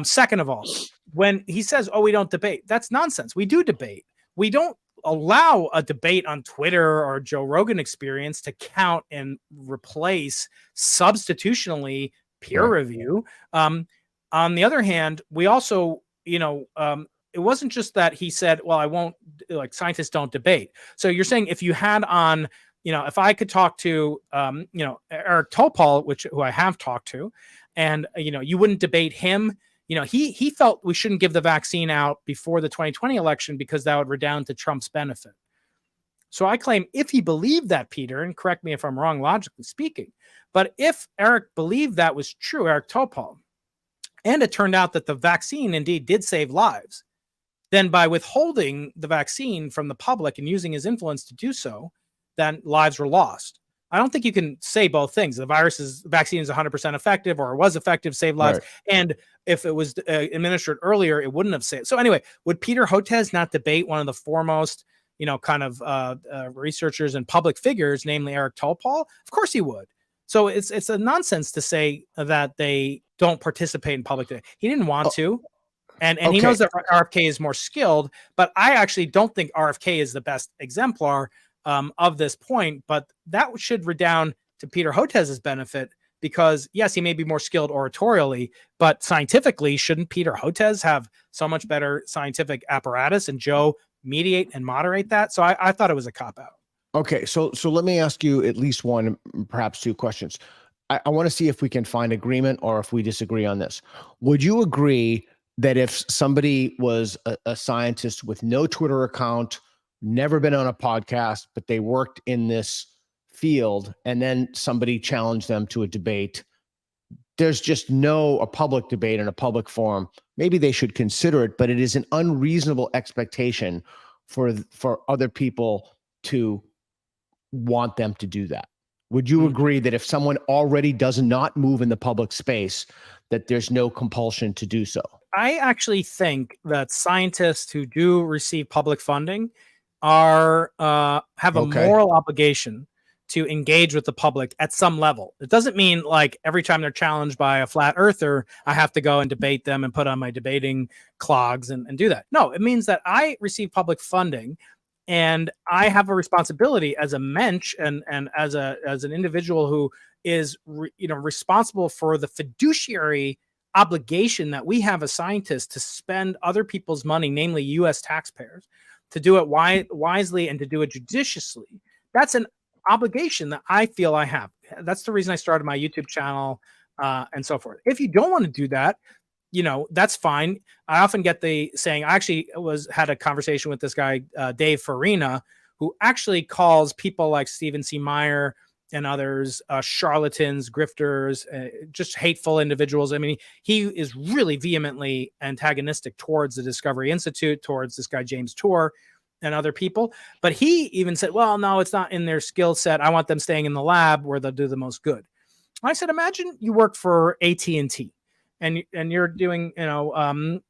Second of all, when he says, oh, we don't debate, that's nonsense. We do debate. We don't allow a debate on Twitter or Joe Rogan Experience to count and replace substitutionally peer review. On the other hand, we also, it wasn't just that he said, well, I won't, like, scientists don't debate. So you're saying if you had on, if I could talk to, Eric Topol, who I have talked to, and, you wouldn't debate him. He felt we shouldn't give the vaccine out before the 2020 election because that would redound to Trump's benefit. So I claim if he believed that, Peter, and correct me if I'm wrong, logically speaking, but if Eric believed that was true, Eric Topol, and it turned out that the vaccine indeed did save lives, then by withholding the vaccine from the public and using his influence to do so, then lives were lost. I don't think you can say both things. The vaccine is 100% effective, or it was effective, saved lives. Right. And if it was administered earlier, it wouldn't have saved. So anyway, would Peter Hotez not debate one of the foremost, researchers and public figures, namely Eric Topol? Of course he would. So it's a nonsense to say that they don't participate in public debate. He didn't want to. And he knows that RFK is more skilled, but I actually don't think RFK is the best exemplar of this point, but that should redound to Peter Hotez's benefit because, yes, he may be more skilled oratorially, but scientifically, shouldn't Peter Hotez have so much better scientific apparatus and Joe mediate and moderate that? So I thought it was a cop-out. Okay, so let me ask you at least one, perhaps two questions. I want to see if we can find agreement or if we disagree on this. Would you agree that if somebody was a scientist with no Twitter account, never been on a podcast, but they worked in this field, and then somebody challenged them to a debate, there's just a public debate in a public forum, maybe they should consider it, but it is an unreasonable expectation for other people to want them to do that? Would you agree that if someone already does not move in the public space, that there's no compulsion to do so? I actually think that scientists who do receive public funding have a moral obligation to engage with the public at some level. It doesn't mean like every time they're challenged by a flat earther, I have to go and debate them and put on my debating clogs and do that. No, it means that I receive public funding and I have a responsibility as a mensch and as an individual who is responsible for the fiduciary obligation that we have as scientists to spend other people's money, namely U.S. taxpayers, to do it wisely and to do it judiciously. That's an obligation that I feel I have. That's the reason I started my YouTube channel and so forth. If you don't want to do that, that's fine. I often get the saying, I actually had a conversation with this guy, Dave Farina, who actually calls people like Stephen C. Meyer and others charlatans, grifters, just hateful individuals. I mean, he is really vehemently antagonistic towards the Discovery Institute, towards this guy, James Tour, and other people. But he even said, well, no, it's not in their skill set. I want them staying in the lab where they'll do the most good. I said, imagine you work for AT&T and you're doing,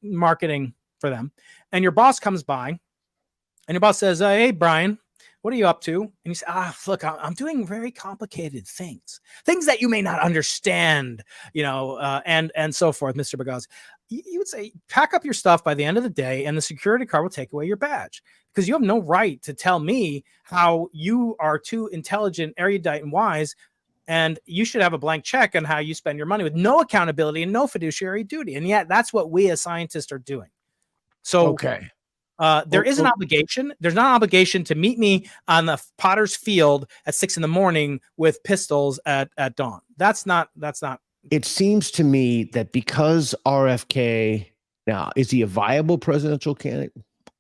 marketing for them. And your boss comes by and your boss says, hey, Brian, what are you up to? And you say, look, I'm doing very complicated things that you may not understand, and so forth, Mr. Boghossian. You would say, pack up your stuff by the end of the day and the security guard will take away your badge, because you have no right to tell me how you are too intelligent, erudite, and wise, and you should have a blank check on how you spend your money with no accountability and no fiduciary duty. And yet that's what we as scientists are doing. So, there is an obligation. There's not an obligation to meet me on the Potter's Field at 6 a.m. with pistols at dawn. That's not. It seems to me that because RFK, now, is he a viable presidential candidate?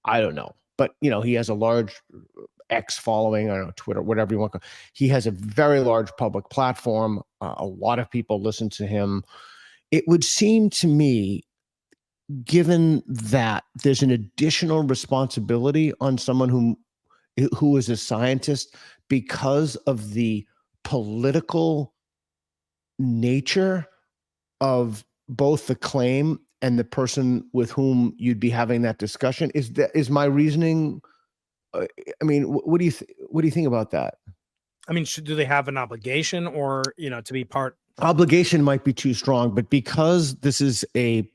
I don't know. But, he has a large X following, I don't know, Twitter, whatever you want to call it. He has a very large public platform. A lot of people listen to him. It would seem to me, given that there's an additional responsibility on someone who is a scientist because of the political nature of both the claim and the person with whom you'd be having that discussion. Is my reasoning? What do you think about that? I mean, do they have an obligation, or to be part? Obligation might be too strong, but because this is a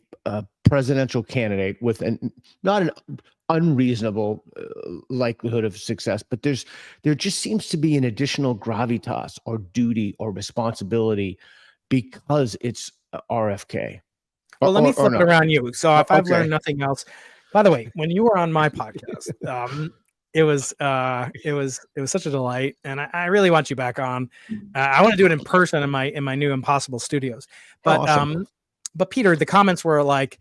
presidential candidate with unreasonable likelihood of success, but there just seems to be an additional gravitas or duty or responsibility because it's RFK. Well, let me flip it no. around you. So if I've Okay. learned nothing else, by the way, when you were on my podcast, it was such a delight, and I really want you back on. I want to do it in person in my new Impossible Studios. But Awesome. but Peter, the comments were like,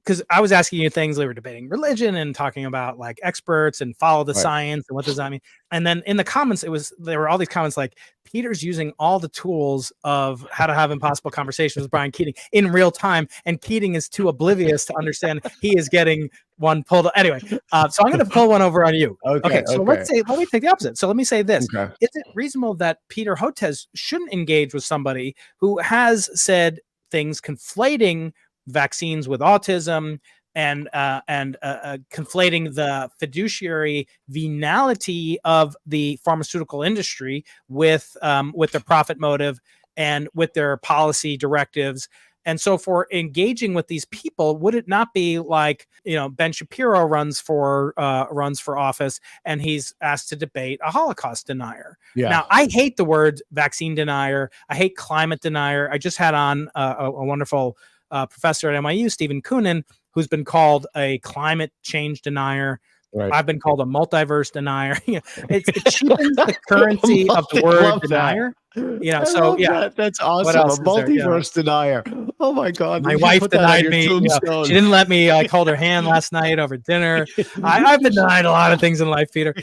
because I was asking you things, they were debating religion and talking about like experts and follow the Right. science and what does that mean. And then in the comments, there were all these comments like Peter's using all the tools of how to have impossible conversations with Brian Keating in real time, and Keating is too oblivious to understand he is getting one pulled. Anyway, so I'm going to pull one over on you. Okay, so let me take the opposite. So let me say this: Is it reasonable that Peter Hotez shouldn't engage with somebody who has said things conflating vaccines with autism and conflating the fiduciary venality of the pharmaceutical industry with their profit motive and with their policy directives? And so for engaging with these people, would it not be like, Ben Shapiro runs for office and he's asked to debate a Holocaust denier? Yeah. Now, I hate the word vaccine denier. I hate climate denier. I just had on a wonderful professor at NYU, Stephen Koonin, who's been called a climate change denier. Right. I've been called a multiverse denier. It cheapens the currency of the word denier. That's awesome. A multiverse denier. Oh my God! My wife denied me. She didn't let me hold her hand last night over dinner. I've been denied a lot of things in life, Peter.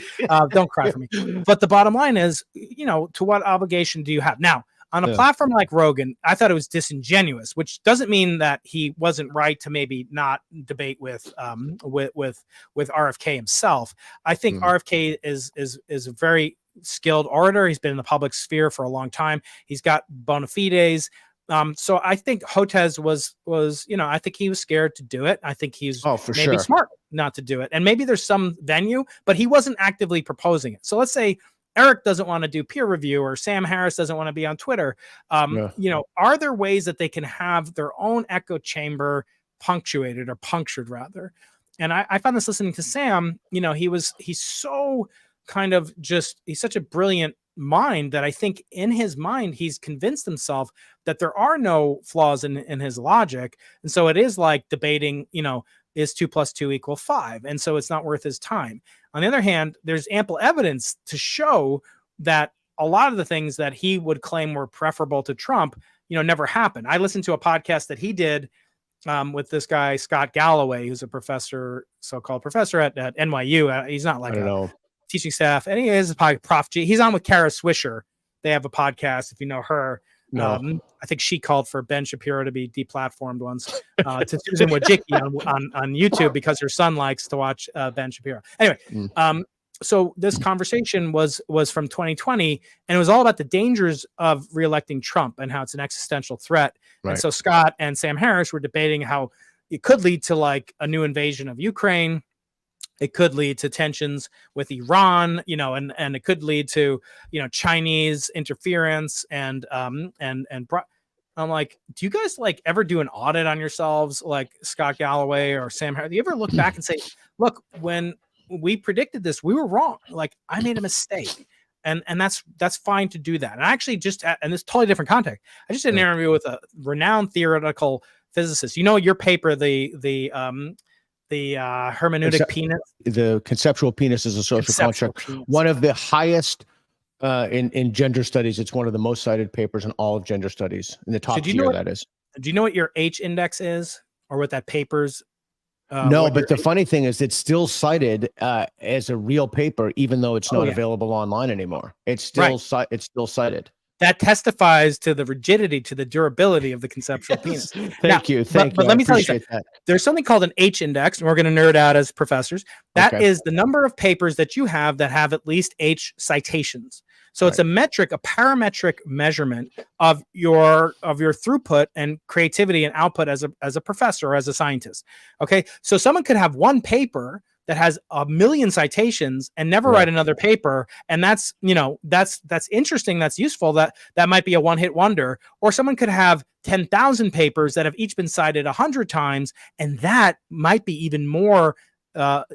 Don't cry for me. But the bottom line is, to what obligation do you have now? On a platform like Rogan, I thought it was disingenuous, which doesn't mean that he wasn't right to maybe not debate with RFK himself. I think RFK is a very skilled orator. He's been in the public sphere for a long time. He's got bona fides. So I think Hotez was I think he was scared to do it. I think he's maybe smart not to do it. And maybe there's some venue, but he wasn't actively proposing it. So let's say Eric doesn't want to do peer review, or Sam Harris doesn't want to be on Twitter. Are there ways that they can have their own echo chamber punctured rather? And I found this listening to Sam. He's so kind of he's such a brilliant mind that I think in his mind he's convinced himself that there are no flaws in his logic, and so it is like debating, is 2 + 2 = 5, and so it's not worth his time. On the other hand, there's ample evidence to show that a lot of the things that he would claim were preferable to Trump, never happened. I listened to a podcast that he did with this guy, Scott Galloway, who's a professor, so-called professor at NYU. He's not like a teaching staff. And he is a Prof G. He's on with Kara Swisher. They have a podcast, if you know her. No. I think she called for Ben Shapiro to be deplatformed once to Susan Wojcicki on YouTube because her son likes to watch Ben Shapiro. Anyway, so this conversation was from 2020, and it was all about the dangers of reelecting Trump and how it's an existential threat. Right. And so Scott and Sam Harris were debating how it could lead to like a new invasion of Ukraine. It could lead to tensions with Iran, and it could lead to, Chinese interference and I'm like, do you guys like ever do an audit on yourselves, like Scott Galloway or Sam Harris? Do you ever look back and say, look, when we predicted this, we were wrong. Like I made a mistake. And that's fine to do that. And I actually and this is totally different context. I just did an interview with a renowned theoretical physicist. Your paper, the hermeneutic penis. The conceptual penis is a social construct. Penis. One of the highest in gender studies. It's one of the most cited papers in all of gender studies. In the top tier, that is. Do you know what your H index is, or what that paper's? No, but the funny thing is, it's still cited as a real paper, even though it's not available online anymore. It's still it's still cited. That testifies to the rigidity, to the durability of the conceptual penis. Thank you. But let me tell you something. There's something called an H index, and we're going to nerd out as professors. That is the number of papers that you have that have at least H citations. So it's a metric, a parametric measurement of your throughput and creativity and output as a professor or as a scientist. Okay, so someone could have one paper that has 1 million citations and never write another paper, and that's interesting, that's useful, that might be a one-hit wonder. Or someone could have 10,000 papers that have each been cited 100 times, and that might be even more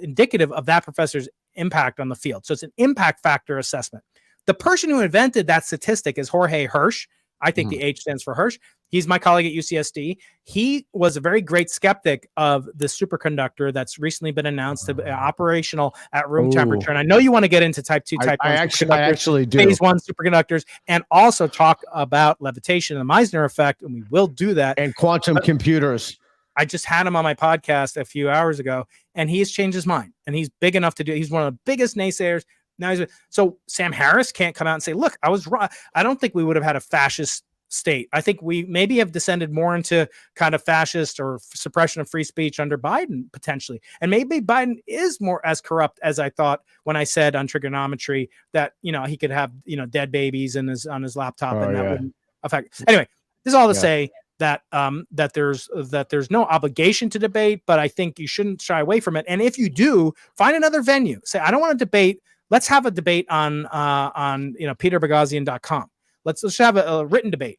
indicative of that professor's impact on the field. So it's an impact factor assessment. The person who invented that statistic is Jorge Hirsch. I think the H stands for Hirsch. He's my colleague at UCSD. He was a very great skeptic of the superconductor that's recently been announced to be operational at room temperature. And I know you want to get into type 2, type 1 superconductors, I actually do. phase 1 superconductors, and also talk about levitation and the Meissner effect, and we will do that. And quantum computers. I just had him on my podcast a few hours ago, and he's changed his mind, and he's big enough to do. He's one of the biggest naysayers. Now so Sam Harris can't come out and say, look, I was wrong. I don't think we would have had a fascist state. I think we maybe have descended more into kind of fascist or suppression of free speech under Biden potentially. And maybe Biden is more as corrupt as I thought when I said on trigonometry that, he could have, dead babies on his laptop and that wouldn't affect. Anyway, this is all to say that that there's no obligation to debate, but I think you shouldn't shy away from it. And if you do, find another venue. Say, I don't want to debate. Let's have a debate on peterboghossian.com. Let's have a written debate,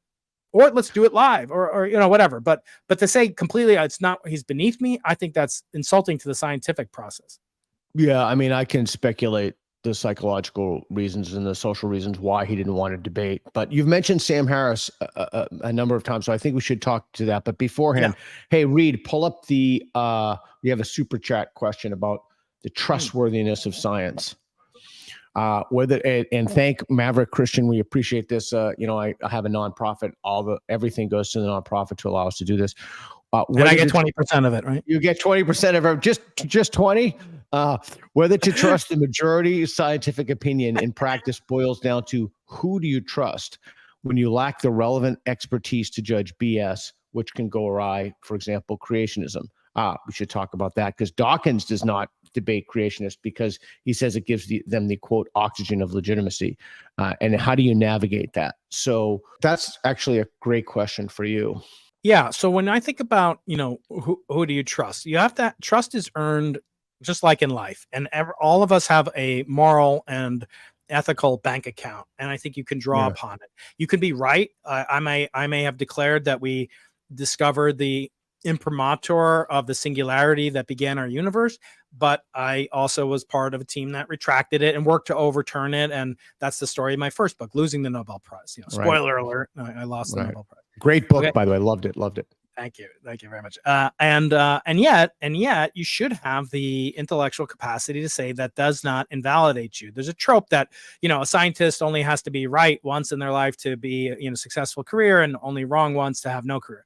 or let's do it live, or whatever. But to say completely it's not, he's beneath me, I think that's insulting to the scientific process. Yeah, I mean, I can speculate the psychological reasons and the social reasons why he didn't want to debate. But you've mentioned Sam Harris a number of times, so I think we should talk to that. But beforehand, hey, Reed, pull up the we have a super chat question about the trustworthiness of science. And thank Maverick Christian. We appreciate this. I have a nonprofit. Everything goes to the nonprofit to allow us to do this. And I get 20% of it, right? You get 20% of it, just 20. Whether to trust the majority scientific opinion in practice boils down to who do you trust when you lack the relevant expertise to judge BS, which can go awry. For example, creationism. We should talk about that because Dawkins does not debate creationists because he says it gives them the quote oxygen of legitimacy. And how do you navigate that? So that's actually a great question for you. Yeah. So when I think about, who do you trust? You have to, trust is earned just like in life. And all of us have a moral and ethical bank account. And I think you can draw upon it. You can be right. I may have declared that we discovered the imprimatur of the singularity that began our universe, but I also was part of a team that retracted it and worked to overturn it. And that's the story of my first book, losing the Nobel Prize. Spoiler alert, I lost the Nobel Prize. Great book, by the way. Loved it. Thank you very much. And yet you should have the intellectual capacity to say that does not invalidate you. There's a trope that, a scientist only has to be right once in their life to be a successful career and only wrong once to have no career.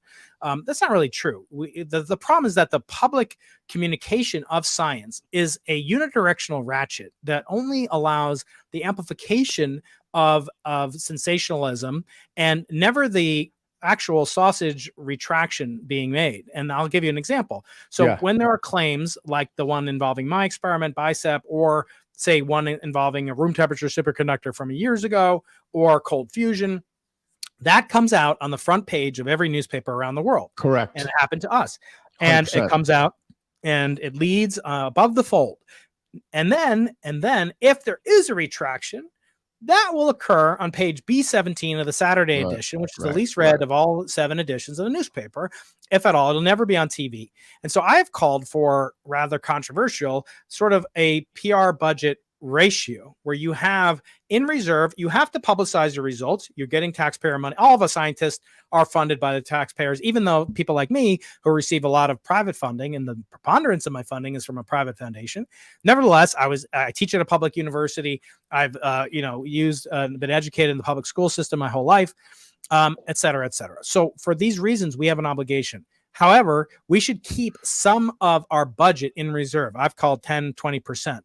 That's not really true. The problem is that the public communication of science is a unidirectional ratchet that only allows the amplification of sensationalism and never the actual sausage retraction being made. And I'll give you an example. So when there are claims like the one involving my experiment, BICEP, or say one involving a room temperature superconductor from years ago, or cold fusion, that comes out on the front page of every newspaper around the world. Correct. And it happened to us. And 100%. It comes out and it leads above the fold. And then if there is a retraction, that will occur on page B17 of the Saturday edition, which is the least read of all 7 editions of the newspaper. If at all, it'll never be on TV. And so I have called for rather controversial sort of a PR budget ratio where you have in reserve, you have to publicize your results. You're getting taxpayer money. All of us scientists are funded by the taxpayers, even though people like me who receive a lot of private funding, and the preponderance of my funding is from a private foundation. Nevertheless, I teach at a public university. I've been educated in the public school system my whole life, et cetera, et cetera. So for these reasons, we have an obligation. However, we should keep some of our budget in reserve. I've called 10, 20%.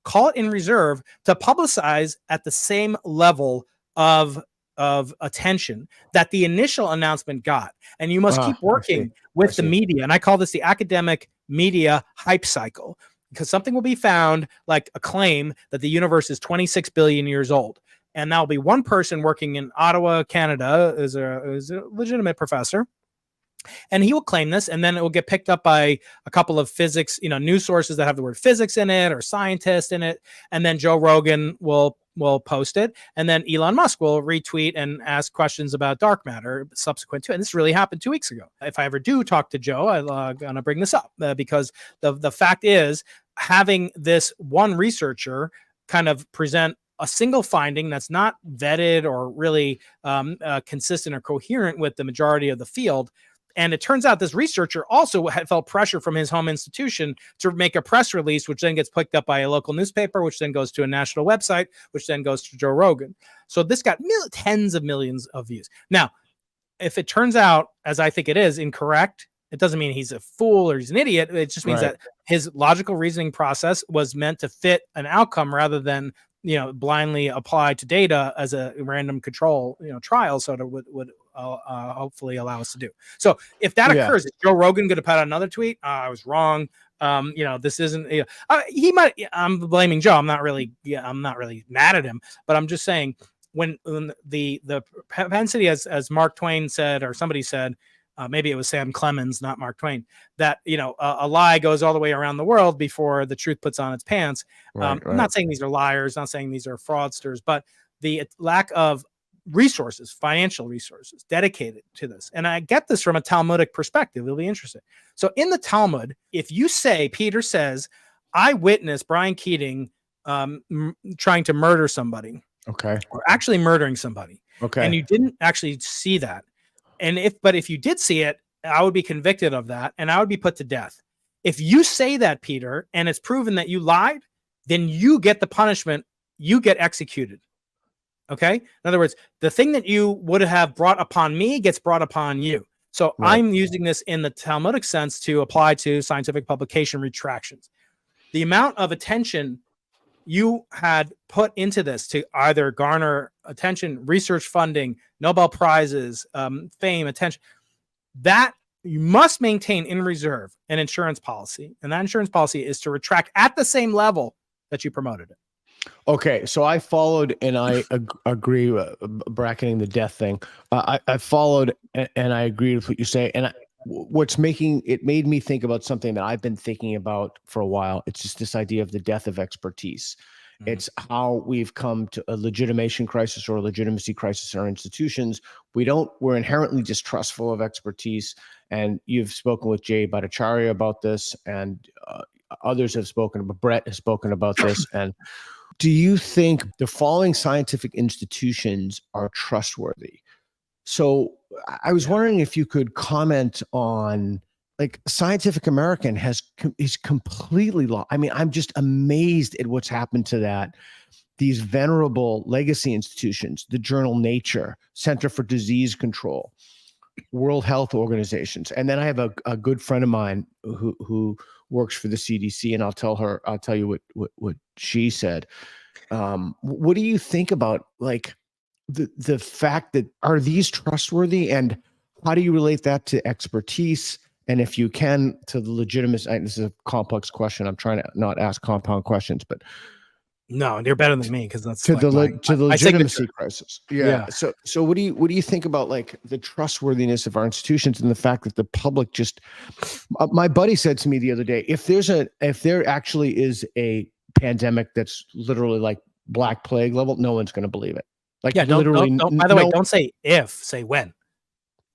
Call it in reserve to publicize at the same level of attention that the initial announcement got. And you must keep working with the media. And I call this the academic media hype cycle, because something will be found like a claim that the universe is 26 billion years old. And that'll be one person working in Ottawa, Canada, is a legitimate professor. And he will claim this, and then it will get picked up by a couple of physics, news sources that have the word physics in it or scientist in it. And then Joe Rogan will post it. And then Elon Musk will retweet and ask questions about dark matter subsequent to it. And this really happened 2 weeks ago. If I ever do talk to Joe, I'm going to bring this up because the fact is, having this one researcher kind of present a single finding that's not vetted or really consistent or coherent with the majority of the field. And it turns out this researcher also had felt pressure from his home institution to make a press release, which then gets picked up by a local newspaper, which then goes to a national website, which then goes to Joe Rogan. So this got tens of millions of views. Now, if it turns out, as I think it is, incorrect, it doesn't mean he's a fool or he's an idiot. It just means that his logical reasoning process was meant to fit an outcome rather than blindly apply to data as a random control trial. So it would hopefully allow us to do. So if that occurs, is Joe Rogan going to put out another tweet? I was wrong. This isn't. He might. I'm blaming Joe. I'm not really mad at him, but I'm just saying when the propensity, as Mark Twain said, or somebody said, maybe it was Sam Clemens, not Mark Twain, that a lie goes all the way around the world before the truth puts on its pants. I'm not saying these are liars, not saying these are fraudsters, but the lack of resources, financial resources dedicated to this. And I get this from a Talmudic perspective. It'll be interesting. So in the Talmud, if you say, Peter says, I witnessed Brian Keating trying to murder somebody, or actually murdering somebody, and you didn't actually see that, but if you did see it, I would be convicted of that and I would be put to death. If you say that, Peter, and it's proven that you lied, then you get the punishment. You get executed. Okay. In other words, the thing that you would have brought upon me gets brought upon you. So I'm using this in the Talmudic sense to apply to scientific publication retractions. The amount of attention you had put into this to either garner attention, research funding, Nobel Prizes, fame, attention, that you must maintain in reserve an insurance policy. And that insurance policy is to retract at the same level that you promoted it. Okay, so I followed, and I agree, bracketing the death thing. I followed, and I agree with what you say. And what's making it made me think about something that I've been thinking about for a while. It's just this idea of the death of expertise. Mm-hmm. It's how we've come to a legitimation crisis or a legitimacy crisis in our institutions. We're inherently distrustful of expertise. And you've spoken with Jay Bhattacharya about this, and others have spoken, but Brett has spoken about this. And do you think the following scientific institutions are trustworthy? So I was wondering if you could comment on, like, Scientific American is completely lost. I mean, I'm just amazed at what's happened to that. These venerable legacy institutions, the journal Nature, Center for Disease Control, World Health Organizations. And then I have a good friend of mine who works for the CDC, and I'll tell you what she said. What do you think about, like, the fact that, are these trustworthy, and how do you relate that to expertise? And if you can, to the legitimacy. This is a complex question. I'm trying to not ask compound questions, but no, you're better than me, because that's to the legitimacy crisis. Yeah. So what do you think about, like, the trustworthiness of our institutions and the fact that the public just? My buddy said to me the other day, if there actually is a pandemic that's literally like Black Plague level, no one's going to believe it. Like, literally. Don't, by the way, don't say if, say when.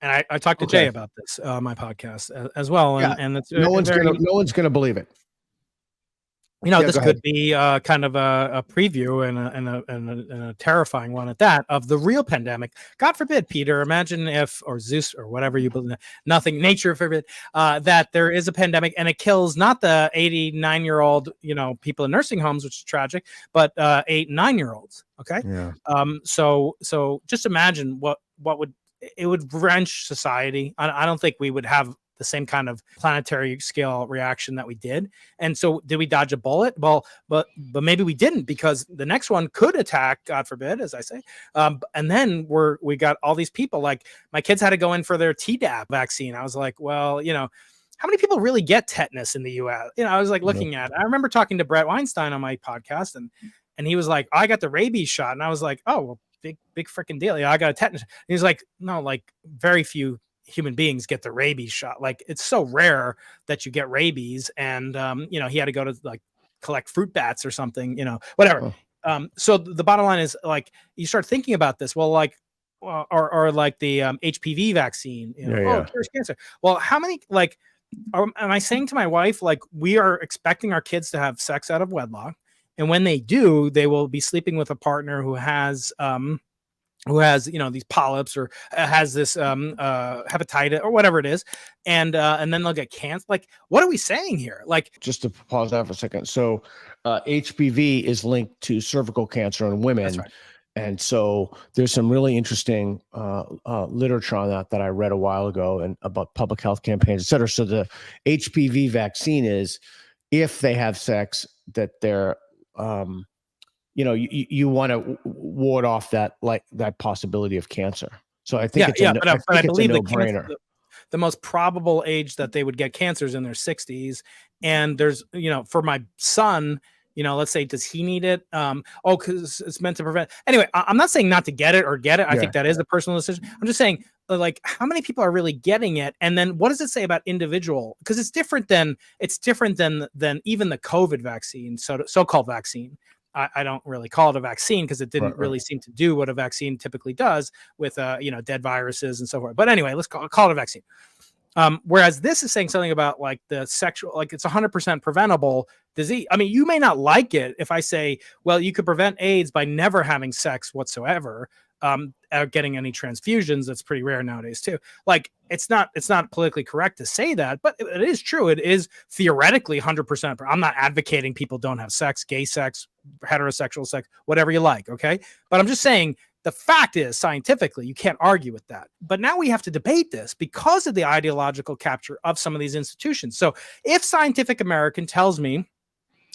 And I talked to Jay about this on my podcast as well. And it's no one's going to believe it. This could be kind of a preview and a terrifying one at that, of the real pandemic. God forbid, Peter, imagine if, or Zeus, or whatever you believe, nothing, nature forbid, that there is a pandemic and it kills not the 89-year-old, people in nursing homes, which is tragic, but 8 and 9-year-olds. Okay. Yeah. So just imagine what it would wrench society. I don't think we would have the same kind of planetary scale reaction that we did. And so did we dodge a bullet? Well, but maybe we didn't, because the next one could attack, God forbid, as I say. And then we got all these people, like my kids had to go in for their Tdap vaccine. I was like, well, how many people really get tetanus in the US? I was like looking at it. I remember talking to Eric Weinstein on my podcast, and he was like, I got the rabies shot. And I was like, oh, well, big freaking deal. I got a tetanus. And he's like, no, like very few human beings get the rabies shot. Like, it's so rare that you get rabies, and he had to go to like collect fruit bats or something, whatever. So the bottom line is, like, you start thinking about this. Well, like, or like the HPV vaccine, oh, cures cancer. Well, how many, like, am I saying to my wife, like, we are expecting our kids to have sex out of wedlock, and when they do, they will be sleeping with a partner who has these polyps, or has this hepatitis or whatever it is, and then they'll get cancer. Like, what are we saying here? Like, just to pause that for a second. So HPV is linked to cervical cancer in women. That's right. And so there's some really interesting literature on that I read a while ago, and about public health campaigns, et cetera. So the HPV vaccine is, if they have sex, that they're, you want to ward off that possibility of cancer. So I think but I believe a no-brainer. The most probable age that they would get cancer is in their 60s. And there's, for my son, let's say, does he need it? Because it's meant to prevent. Anyway, I'm not saying not to get it or get it. I think that is a personal decision. I'm just saying, like, how many people are really getting it? And then what does it say about individual? Because it's different than even the COVID vaccine, so-called vaccine. I don't really call it a vaccine, because it didn't really seem to do what a vaccine typically does with dead viruses and so forth. But anyway, let's call it a vaccine. Whereas this is saying something about, like, the sexual, like, it's 100% preventable disease. I mean, you may not like it if I say, well, you could prevent AIDS by never having sex whatsoever, getting any transfusions. That's pretty rare nowadays too. Like, it's not politically correct to say that, but it is true. It is theoretically 100%. I'm not advocating people don't have sex, gay sex, heterosexual sex, whatever you like. Okay. But I'm just saying, the fact is, scientifically, you can't argue with that. But now we have to debate this because of the ideological capture of some of these institutions. So if Scientific American tells me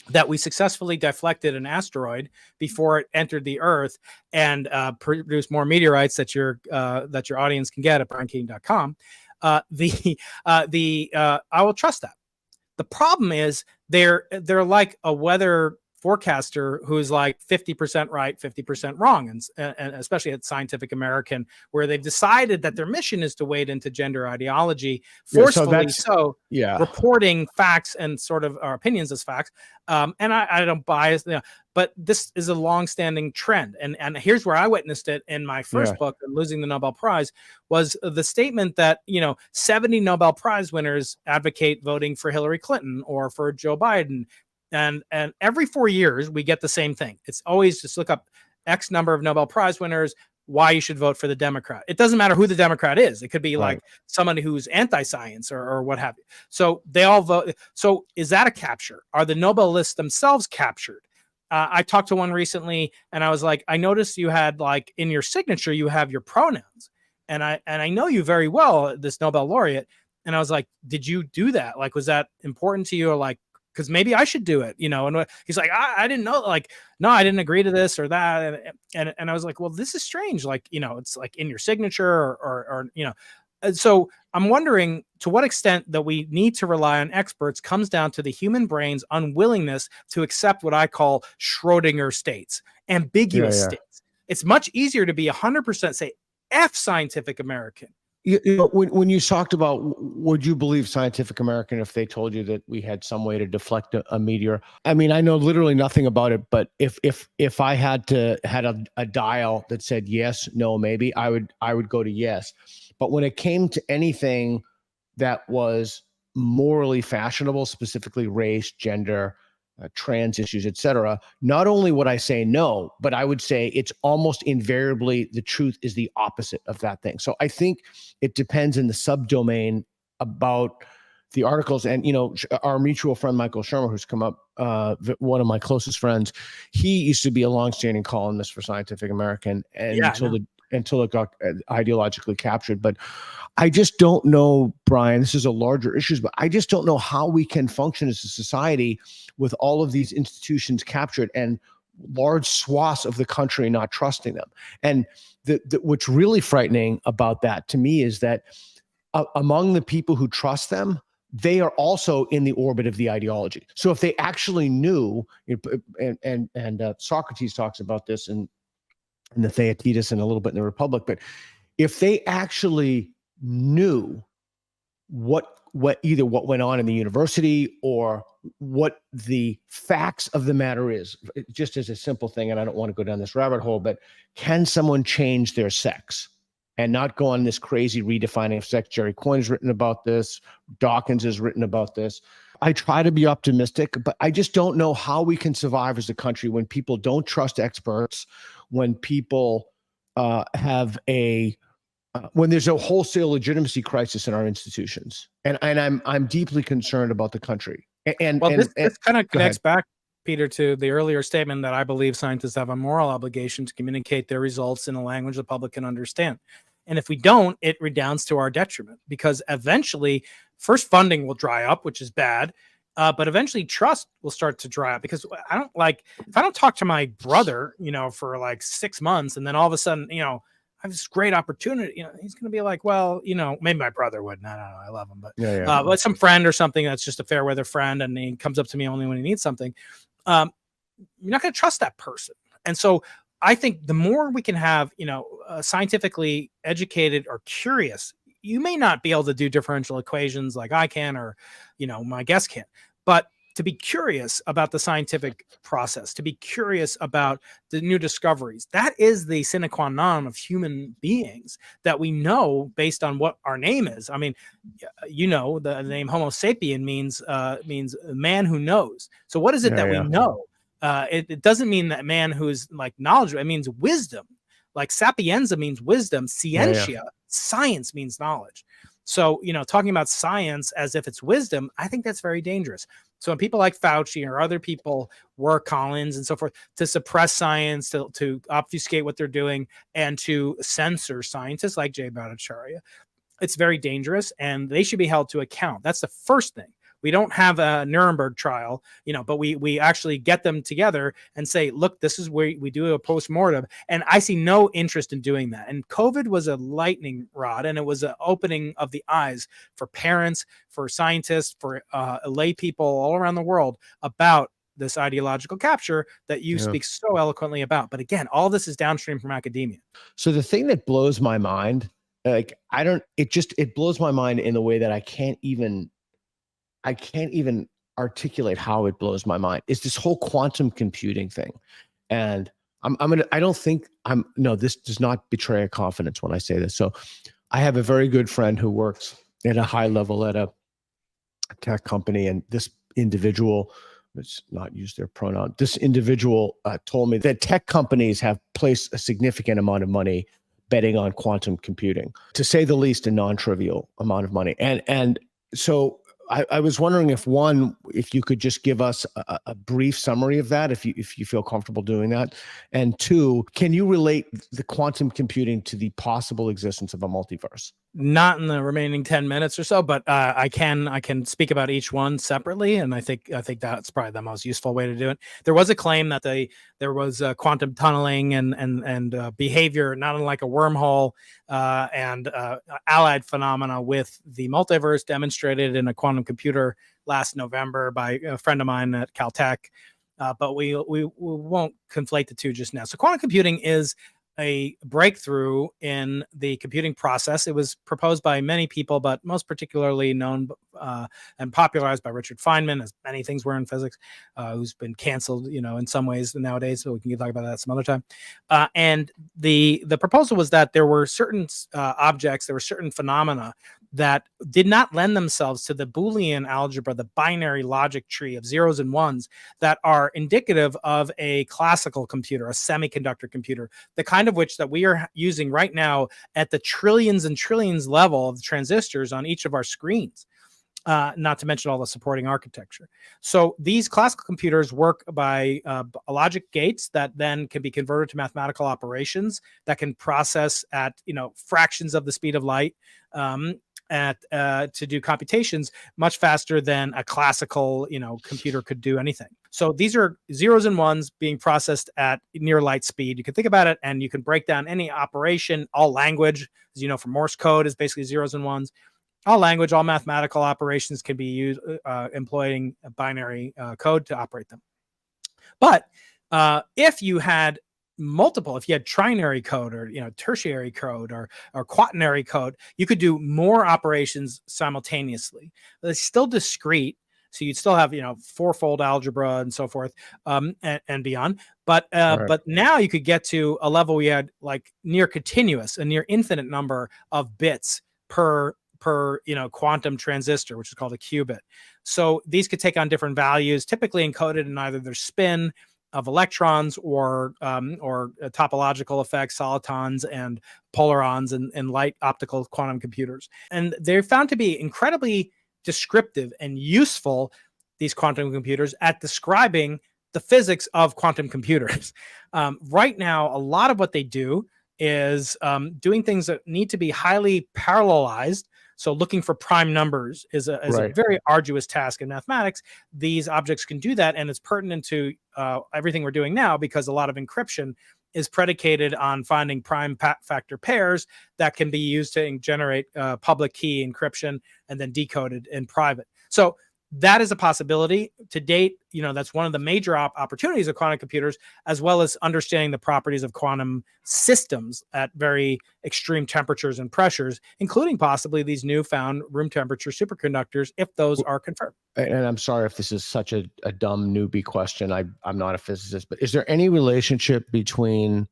that we successfully deflected an asteroid before it entered the Earth and produced more meteorites that your audience can get at briankeating.com, I will trust that. The problem is they're like a weather forecaster who's like 50% right, 50% wrong, and especially at Scientific American, where they've decided that their mission is to wade into gender ideology forcefully, reporting facts and sort of our opinions as facts. And I don't bias, but this is a long-standing trend. And here's where I witnessed it in my first book, Losing the Nobel Prize, was the statement that 70 Nobel Prize winners advocate voting for Hillary Clinton or for Joe Biden. And every 4 years we get the same thing. It's always just look up X number of Nobel Prize winners, why you should vote for the Democrat. It doesn't matter who the Democrat is. It could be like someone who's anti-science or what have you. So they all vote. So is that a capture? Are the Nobel lists themselves captured? I talked to one recently, and I was like, I noticed you had, like, in your signature, you have your pronouns. And I know you very well, this Nobel laureate. And I was like, did you do that? Like, was that important to you? Or like, because maybe I should do it, And he's like, I didn't know, like, no, I didn't agree to this or that. And I was like, well, this is strange. Like, it's like in your signature or And so I'm wondering to what extent that we need to rely on experts comes down to the human brain's unwillingness to accept what I call Schrodinger states, ambiguous states. It's much easier to be 100% say F Scientific American. When you talked about, would you believe Scientific American if they told you that we had some way to deflect a meteor? I mean, I know literally nothing about it, but if I had a dial that said yes, no, maybe, I would go to yes. But when it came to anything that was morally fashionable, specifically race, gender, trans issues, etc., not only would I say no, but I would say it's almost invariably the truth is the opposite of that thing. So I think it depends in the subdomain about the articles. And, our mutual friend, Michael Shermer, who's come up, one of my closest friends, he used to be a longstanding columnist for Scientific American, and until it got ideologically captured. But I just don't know, Brian, this is a larger issue, but I just don't know how we can function as a society with all of these institutions captured and large swaths of the country not trusting them. And what's really frightening about that to me is that among the people who trust them, they are also in the orbit of the ideology. So if they actually knew, and Socrates talks about this in the Theaetetus and a little bit in the Republic, but if they actually knew what either what went on in the university or what the facts of the matter is, just as a simple thing, and I don't want to go down this rabbit hole, but can someone change their sex and not go on this crazy redefining of sex? Jerry Coyne's written about this. Dawkins has written about this. I try to be optimistic, but I just don't know how we can survive as a country when people don't trust experts, when people when there's a wholesale legitimacy crisis in our institutions, and I'm deeply concerned about the country. And well, this kind of connects ahead. back, Peter, to the earlier statement that I believe scientists have a moral obligation to communicate their results in a language the public can understand. And if we don't, it redounds to our detriment, because eventually, first, funding will dry up, which is bad. But eventually trust will start to dry up, because I don't like, if I don't talk to my brother, for like 6 months, and then all of a sudden, I have this great opportunity, he's going to be like, well, maybe my brother would. No, I love him, but but some friend or something that's just a fair weather friend, and he comes up to me only when he needs something. You're not going to trust that person. And so I think the more we can have, scientifically educated or curious, you may not be able to do differential equations like I can, or, my guest can, but to be curious about the scientific process, to be curious about the new discoveries. That is the sine qua non of human beings, that we know based on what our name is. I mean, the name Homo sapien means man who knows. So what is it that we know? It doesn't mean that man who's like knowledgeable. It means wisdom. Like sapienza means wisdom. Scientia, science means knowledge. So, talking about science as if it's wisdom, I think that's very dangerous. So when people like Fauci or other people, Collins and so forth, to suppress science, to obfuscate what they're doing, and to censor scientists like Jay Bhattacharya, it's very dangerous, and they should be held to account. That's the first thing. We don't have a Nuremberg trial, but we actually get them together and say, look, this is where we do a postmortem. And I see no interest in doing that. And COVID was a lightning rod, and it was an opening of the eyes for parents, for scientists, for lay people all around the world about this ideological capture that you speak so eloquently about. But again, all this is downstream from academia. So the thing that blows my mind, it blows my mind in the way that I can't even articulate how it blows my mind, is this whole quantum computing thing. And this does not betray a confidence when I say this. So I have a very good friend who works at a high level at a tech company. And this individual, let's not use their pronoun, this individual told me that tech companies have placed a significant amount of money betting on quantum computing, to say the least, a non-trivial amount of money. And so I was wondering if you could just give us a brief summary of that, if you feel comfortable doing that. And two, can you relate the quantum computing to the possible existence of a multiverse? Not in the remaining 10 minutes or so, but I can speak about each one separately, and I think that's probably the most useful way to do it. There was a claim that there was quantum tunneling and behavior, not unlike a wormhole, and allied phenomena with the multiverse, demonstrated in a quantum computer last November by a friend of mine at Caltech. But we won't conflate the two just now. So quantum computing is a breakthrough in the computing process. It was proposed by many people, but most particularly known and popularized by Richard Feynman, as many things were in physics, who's been canceled, in some ways nowadays. So we can talk about that some other time. And the proposal was that there were certain objects, there were certain phenomena that did not lend themselves to the Boolean algebra, the binary logic tree of zeros and ones that are indicative of a classical computer, a semiconductor computer, the kind of which that we are using right now at the trillions and trillions level of transistors on each of our screens. Not to mention all the supporting architecture. So these classical computers work by logic gates that then can be converted to mathematical operations that can process at fractions of the speed of light, to do computations much faster than a classical computer could do anything. So these are zeros and ones being processed at near light speed. You can think about it, and you can break down any operation. All language, as you know, from Morse code, is basically zeros and ones. All language, all mathematical operations can be used employing a binary code to operate them. But if you had multiple, if you had trinary code or tertiary code or quaternary code, you could do more operations simultaneously. It's still discrete, so you'd still have fourfold algebra and so forth, and beyond. But now you could get to a level where you had like near continuous, a near infinite number of bits per quantum transistor, which is called a qubit. So these could take on different values, typically encoded in either their spin of electrons or topological effects, solitons and polarons and light optical quantum computers. And they're found to be incredibly descriptive and useful, these quantum computers, at describing the physics of quantum computers. Right now, a lot of what they do is doing things that need to be highly parallelized. So looking for prime numbers is a very arduous task in mathematics. These objects can do that, and it's pertinent to everything we're doing now, because a lot of encryption is predicated on finding prime factor pairs that can be used to generate public key encryption and then decoded in private. So that is a possibility. To date, that's one of the major opportunities of quantum computers, as well as understanding the properties of quantum systems at very extreme temperatures and pressures, including possibly these newfound room temperature superconductors, if those are confirmed. And I'm sorry if this is such a dumb newbie question. I'm not a physicist, but is there any relationship between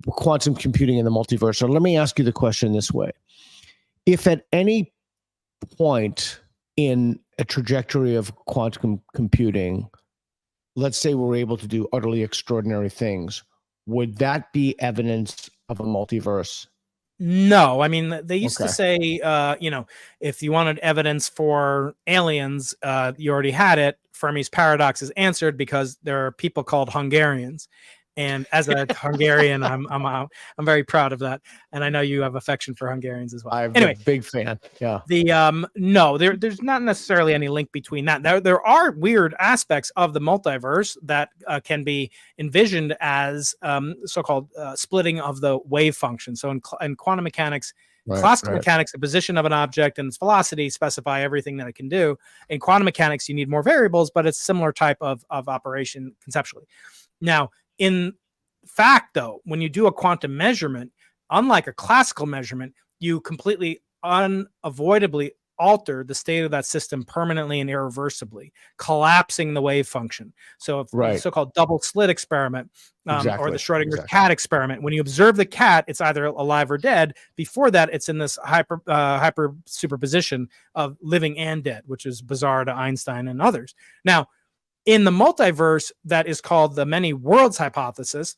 quantum computing and the multiverse? Or let me ask you the question this way. If at any point in a trajectory of quantum computing, let's say we're able to do utterly extraordinary things, would that be evidence of a multiverse? No, I mean, they used to say, if you wanted evidence for aliens, you already had it. Fermi's paradox is answered because there are people called Hungarians. And as a Hungarian, I'm very proud of that, and I know you have affection for Hungarians as well. I'm a big fan. Yeah. No, there's not necessarily any link between that. There are weird aspects of the multiverse that can be envisioned as so-called splitting of the wave function. So in quantum mechanics, classical mechanics, the position of an object and its velocity specify everything that it can do. In quantum mechanics, you need more variables, but it's similar type of operation conceptually. Now, in fact, though, when you do a quantum measurement, unlike a classical measurement, you completely unavoidably alter the state of that system permanently and irreversibly, collapsing the wave function. So if the so-called double slit experiment or the Schrodinger's cat experiment, when you observe the cat, it's either alive or dead. Before that, it's in this hyper superposition of living and dead, which is bizarre to Einstein and others. Now, in the multiverse, that is called the many worlds hypothesis,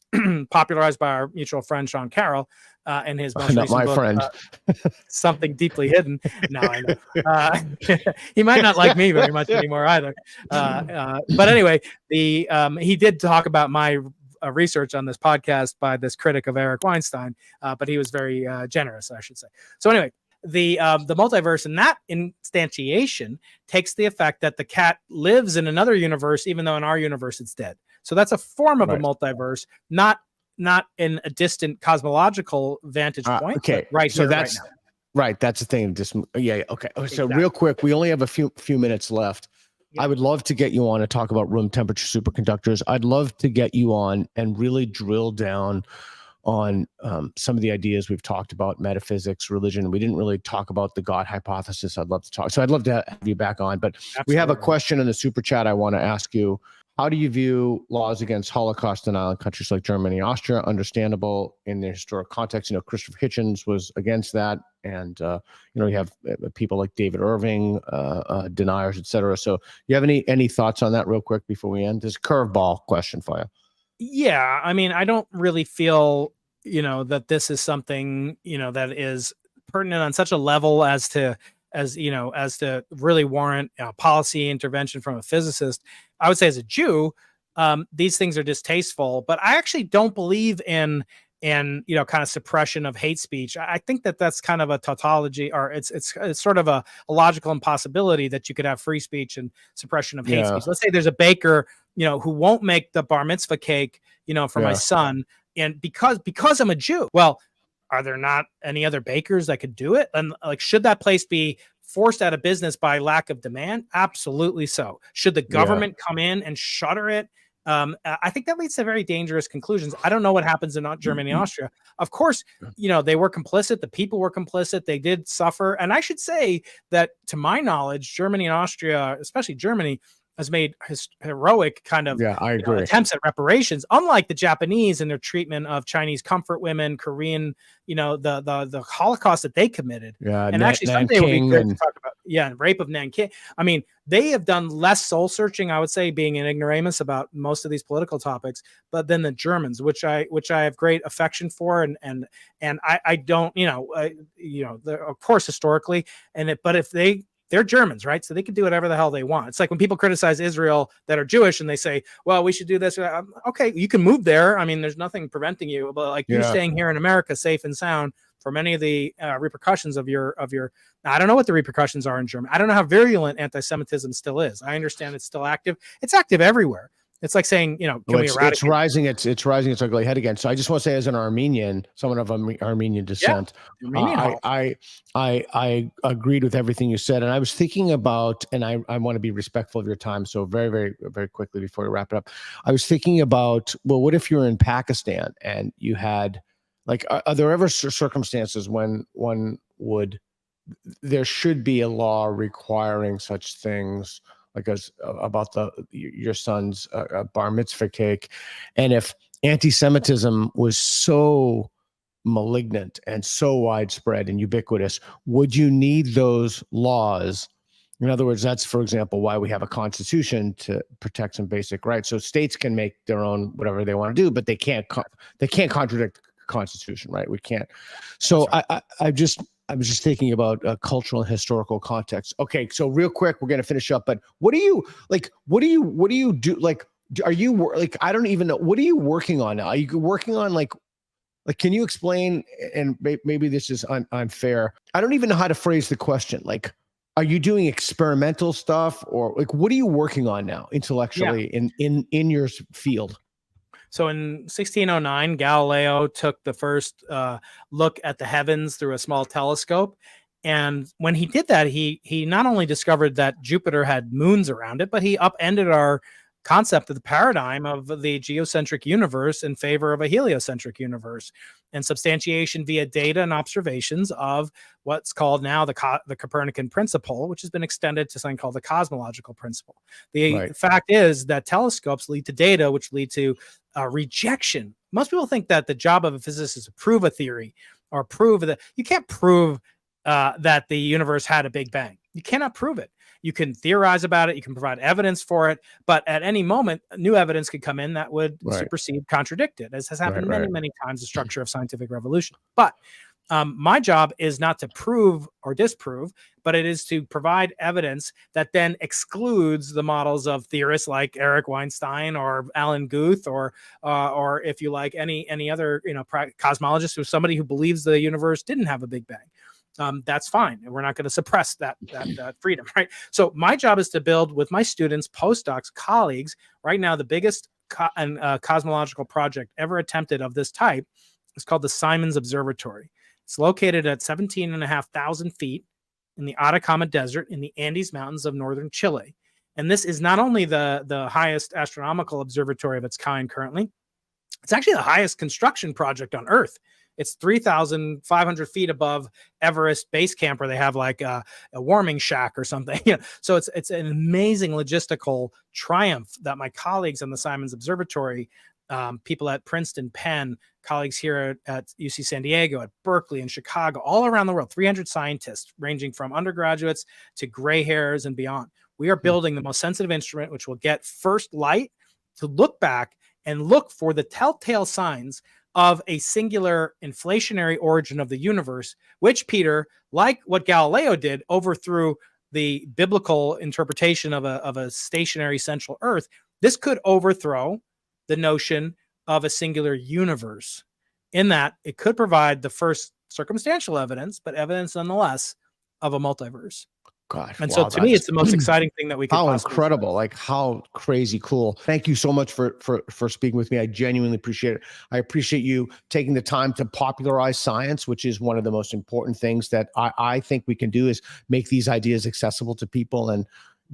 popularized by our mutual friend Sean Carroll in his most recent book, friend. Something Deeply Hidden. No, I know. He might not like me very much anymore either. But anyway, he did talk about my research on this podcast by this critic of Eric Weinstein, but he was very generous, I should say. So anyway, the multiverse in that instantiation takes the effect that the cat lives in another universe, even though in our universe it's dead. So that's a form of a multiverse, not in a distant cosmological vantage point. Okay, right. So here, that's right. That's the thing. Okay. So Exactly. Real quick, we only have a few minutes left. Yeah. I would love to get you on to talk about room temperature superconductors. I'd love to get you on and really drill down on some of the ideas we've talked about, metaphysics, religion. We didn't really talk about the God hypothesis. I'd love to talk. So I'd love to have you back on. But Absolutely. We have a question in the super chat I want to ask you. How do you view laws against Holocaust denial in countries like Germany, Austria? Understandable in the historic context. Christopher Hitchens was against that. And, you have people like David Irving, deniers, et cetera. So you have any thoughts on that real quick before we end? This curveball question for you. Yeah. I mean, I don't really feel that this is something, that is pertinent on such a level as to really warrant policy intervention from a physicist. I would say as a Jew, these things are distasteful, but I actually don't believe in kind of suppression of hate speech. I think that's kind of a tautology, or it's sort of a logical impossibility that you could have free speech and suppression of hate speech. Let's say there's a baker, who won't make the bar mitzvah cake, for my son. And because I'm a Jew, well, are there not any other bakers that could do it? And should that place be forced out of business by lack of demand? Absolutely so. Should the government come in and shutter it I think that leads to very dangerous conclusions. I don't know what happens in Germany and Austria. Of course, they were complicit. The people were complicit. They did suffer. And I should say that, to my knowledge, Germany and Austria, especially Germany, has made heroic kind of I agree. attempts at reparations, unlike the Japanese in their treatment of Chinese comfort women, Korean, the Holocaust that they committed. Yeah, and actually someday would be great to talk about. Yeah, rape of Nanking. I mean, they have done less soul searching, I would say, being an ignoramus about most of these political topics, but then the Germans, which I have great affection for, and I don't, of course historically, but if they're Germans, right? So they can do whatever the hell they want. It's like when people criticize Israel that are Jewish and they say, well, we should do this. Okay, you can move there. I mean, there's nothing preventing you, but like you staying here in America safe and sound from any of the repercussions of your. Now, I don't know what the repercussions are in Germany. I don't know how virulent anti-Semitism still is. I understand it's still active. It's active everywhere. It's like saying, can we eradicate? It's rising. It's rising its ugly head again. So I just want to say, as an Armenian, someone of Armenian descent, I agreed with everything you said, and I was thinking about, and I want to be respectful of your time. So very, very, very quickly before we wrap it up, I was thinking about, well, what if you're in Pakistan and you had, like, are there ever circumstances when there should be a law requiring such things? Like about your son's bar mitzvah cake, and if anti-Semitism was so malignant and so widespread and ubiquitous, would you need those laws? In other words, that's, for example, why we have a constitution to protect some basic rights. So states can make their own whatever they want to do, but they can't contradict the Constitution, right? We can't. So right. I was just thinking about cultural and historical context. Okay, so real quick, we're going to finish up. But what do you do? Like, are you like? I don't even know. What are you working on now? Are you working on like? Can you explain? And maybe this is unfair. I don't even know how to phrase the question. Like, are you doing experimental stuff, or like, what are you working on now intellectually in your field? So in 1609, Galileo took the first look at the heavens through a small telescope. And when he did that, he not only discovered that Jupiter had moons around it, but he upended our concept of the paradigm of the geocentric universe in favor of a heliocentric universe, and substantiation via data and observations of what's called now the Copernican principle, which has been extended to something called the cosmological principle. The fact is that telescopes lead to data, which lead to rejection. Most people think that the job of a physicist is to prove a theory or prove that. You can't prove that the universe had a Big Bang. You cannot prove it. You can theorize about it. You can provide evidence for it. But at any moment, new evidence could come in that would supersede, contradict it, as has happened many, many times, the structure of scientific revolution. But my job is not to prove or disprove, but it is to provide evidence that then excludes the models of theorists like Eric Weinstein or Alan Guth, or if you like, any other cosmologist, or somebody who believes the universe didn't have a Big Bang. That's fine. And we're not going to suppress that freedom, right? So my job is to build with my students, postdocs, colleagues. Right now, the biggest cosmological project ever attempted of this type is called the Simons Observatory. It's located at 17,500 feet in the Atacama Desert in the Andes Mountains of northern Chile. And this is not only the highest astronomical observatory of its kind currently, it's actually the highest construction project on Earth. It's 3,500 feet above Everest Base Camp, where they have like a warming shack or something. So it's an amazing logistical triumph that my colleagues on the Simons Observatory, people at Princeton, Penn, colleagues here at UC San Diego, at Berkeley and Chicago, all around the world, 300 scientists ranging from undergraduates to gray hairs and beyond. We are building the most sensitive instrument, which will get first light to look back and look for the telltale signs of a singular inflationary origin of the universe, which, Peter, like what Galileo did, overthrew the biblical interpretation of a stationary central Earth. This could overthrow the notion of a singular universe, in that it could provide the first circumstantial evidence, but evidence nonetheless, of a multiverse. Gosh, and so to me, it's the most exciting thing that we can. How incredible! Like, how crazy cool! Thank you so much for speaking with me. I genuinely appreciate it. I appreciate you taking the time to popularize science, which is one of the most important things that I think we can do, is make these ideas accessible to people. And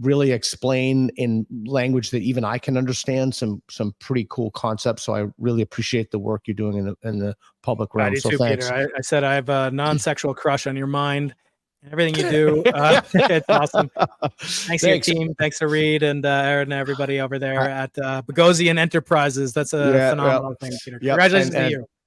really explain in language that even I can understand some pretty cool concepts. So I really appreciate the work you're doing in the public I realm. do So too, thanks. Peter. I said I have a non-sexual crush on your mind and everything you do. It's awesome. Thanks to your team. Thanks to Reed and Aaron and everybody over there at Boghossian Enterprises. That's a phenomenal thing, Peter. Congratulations to you.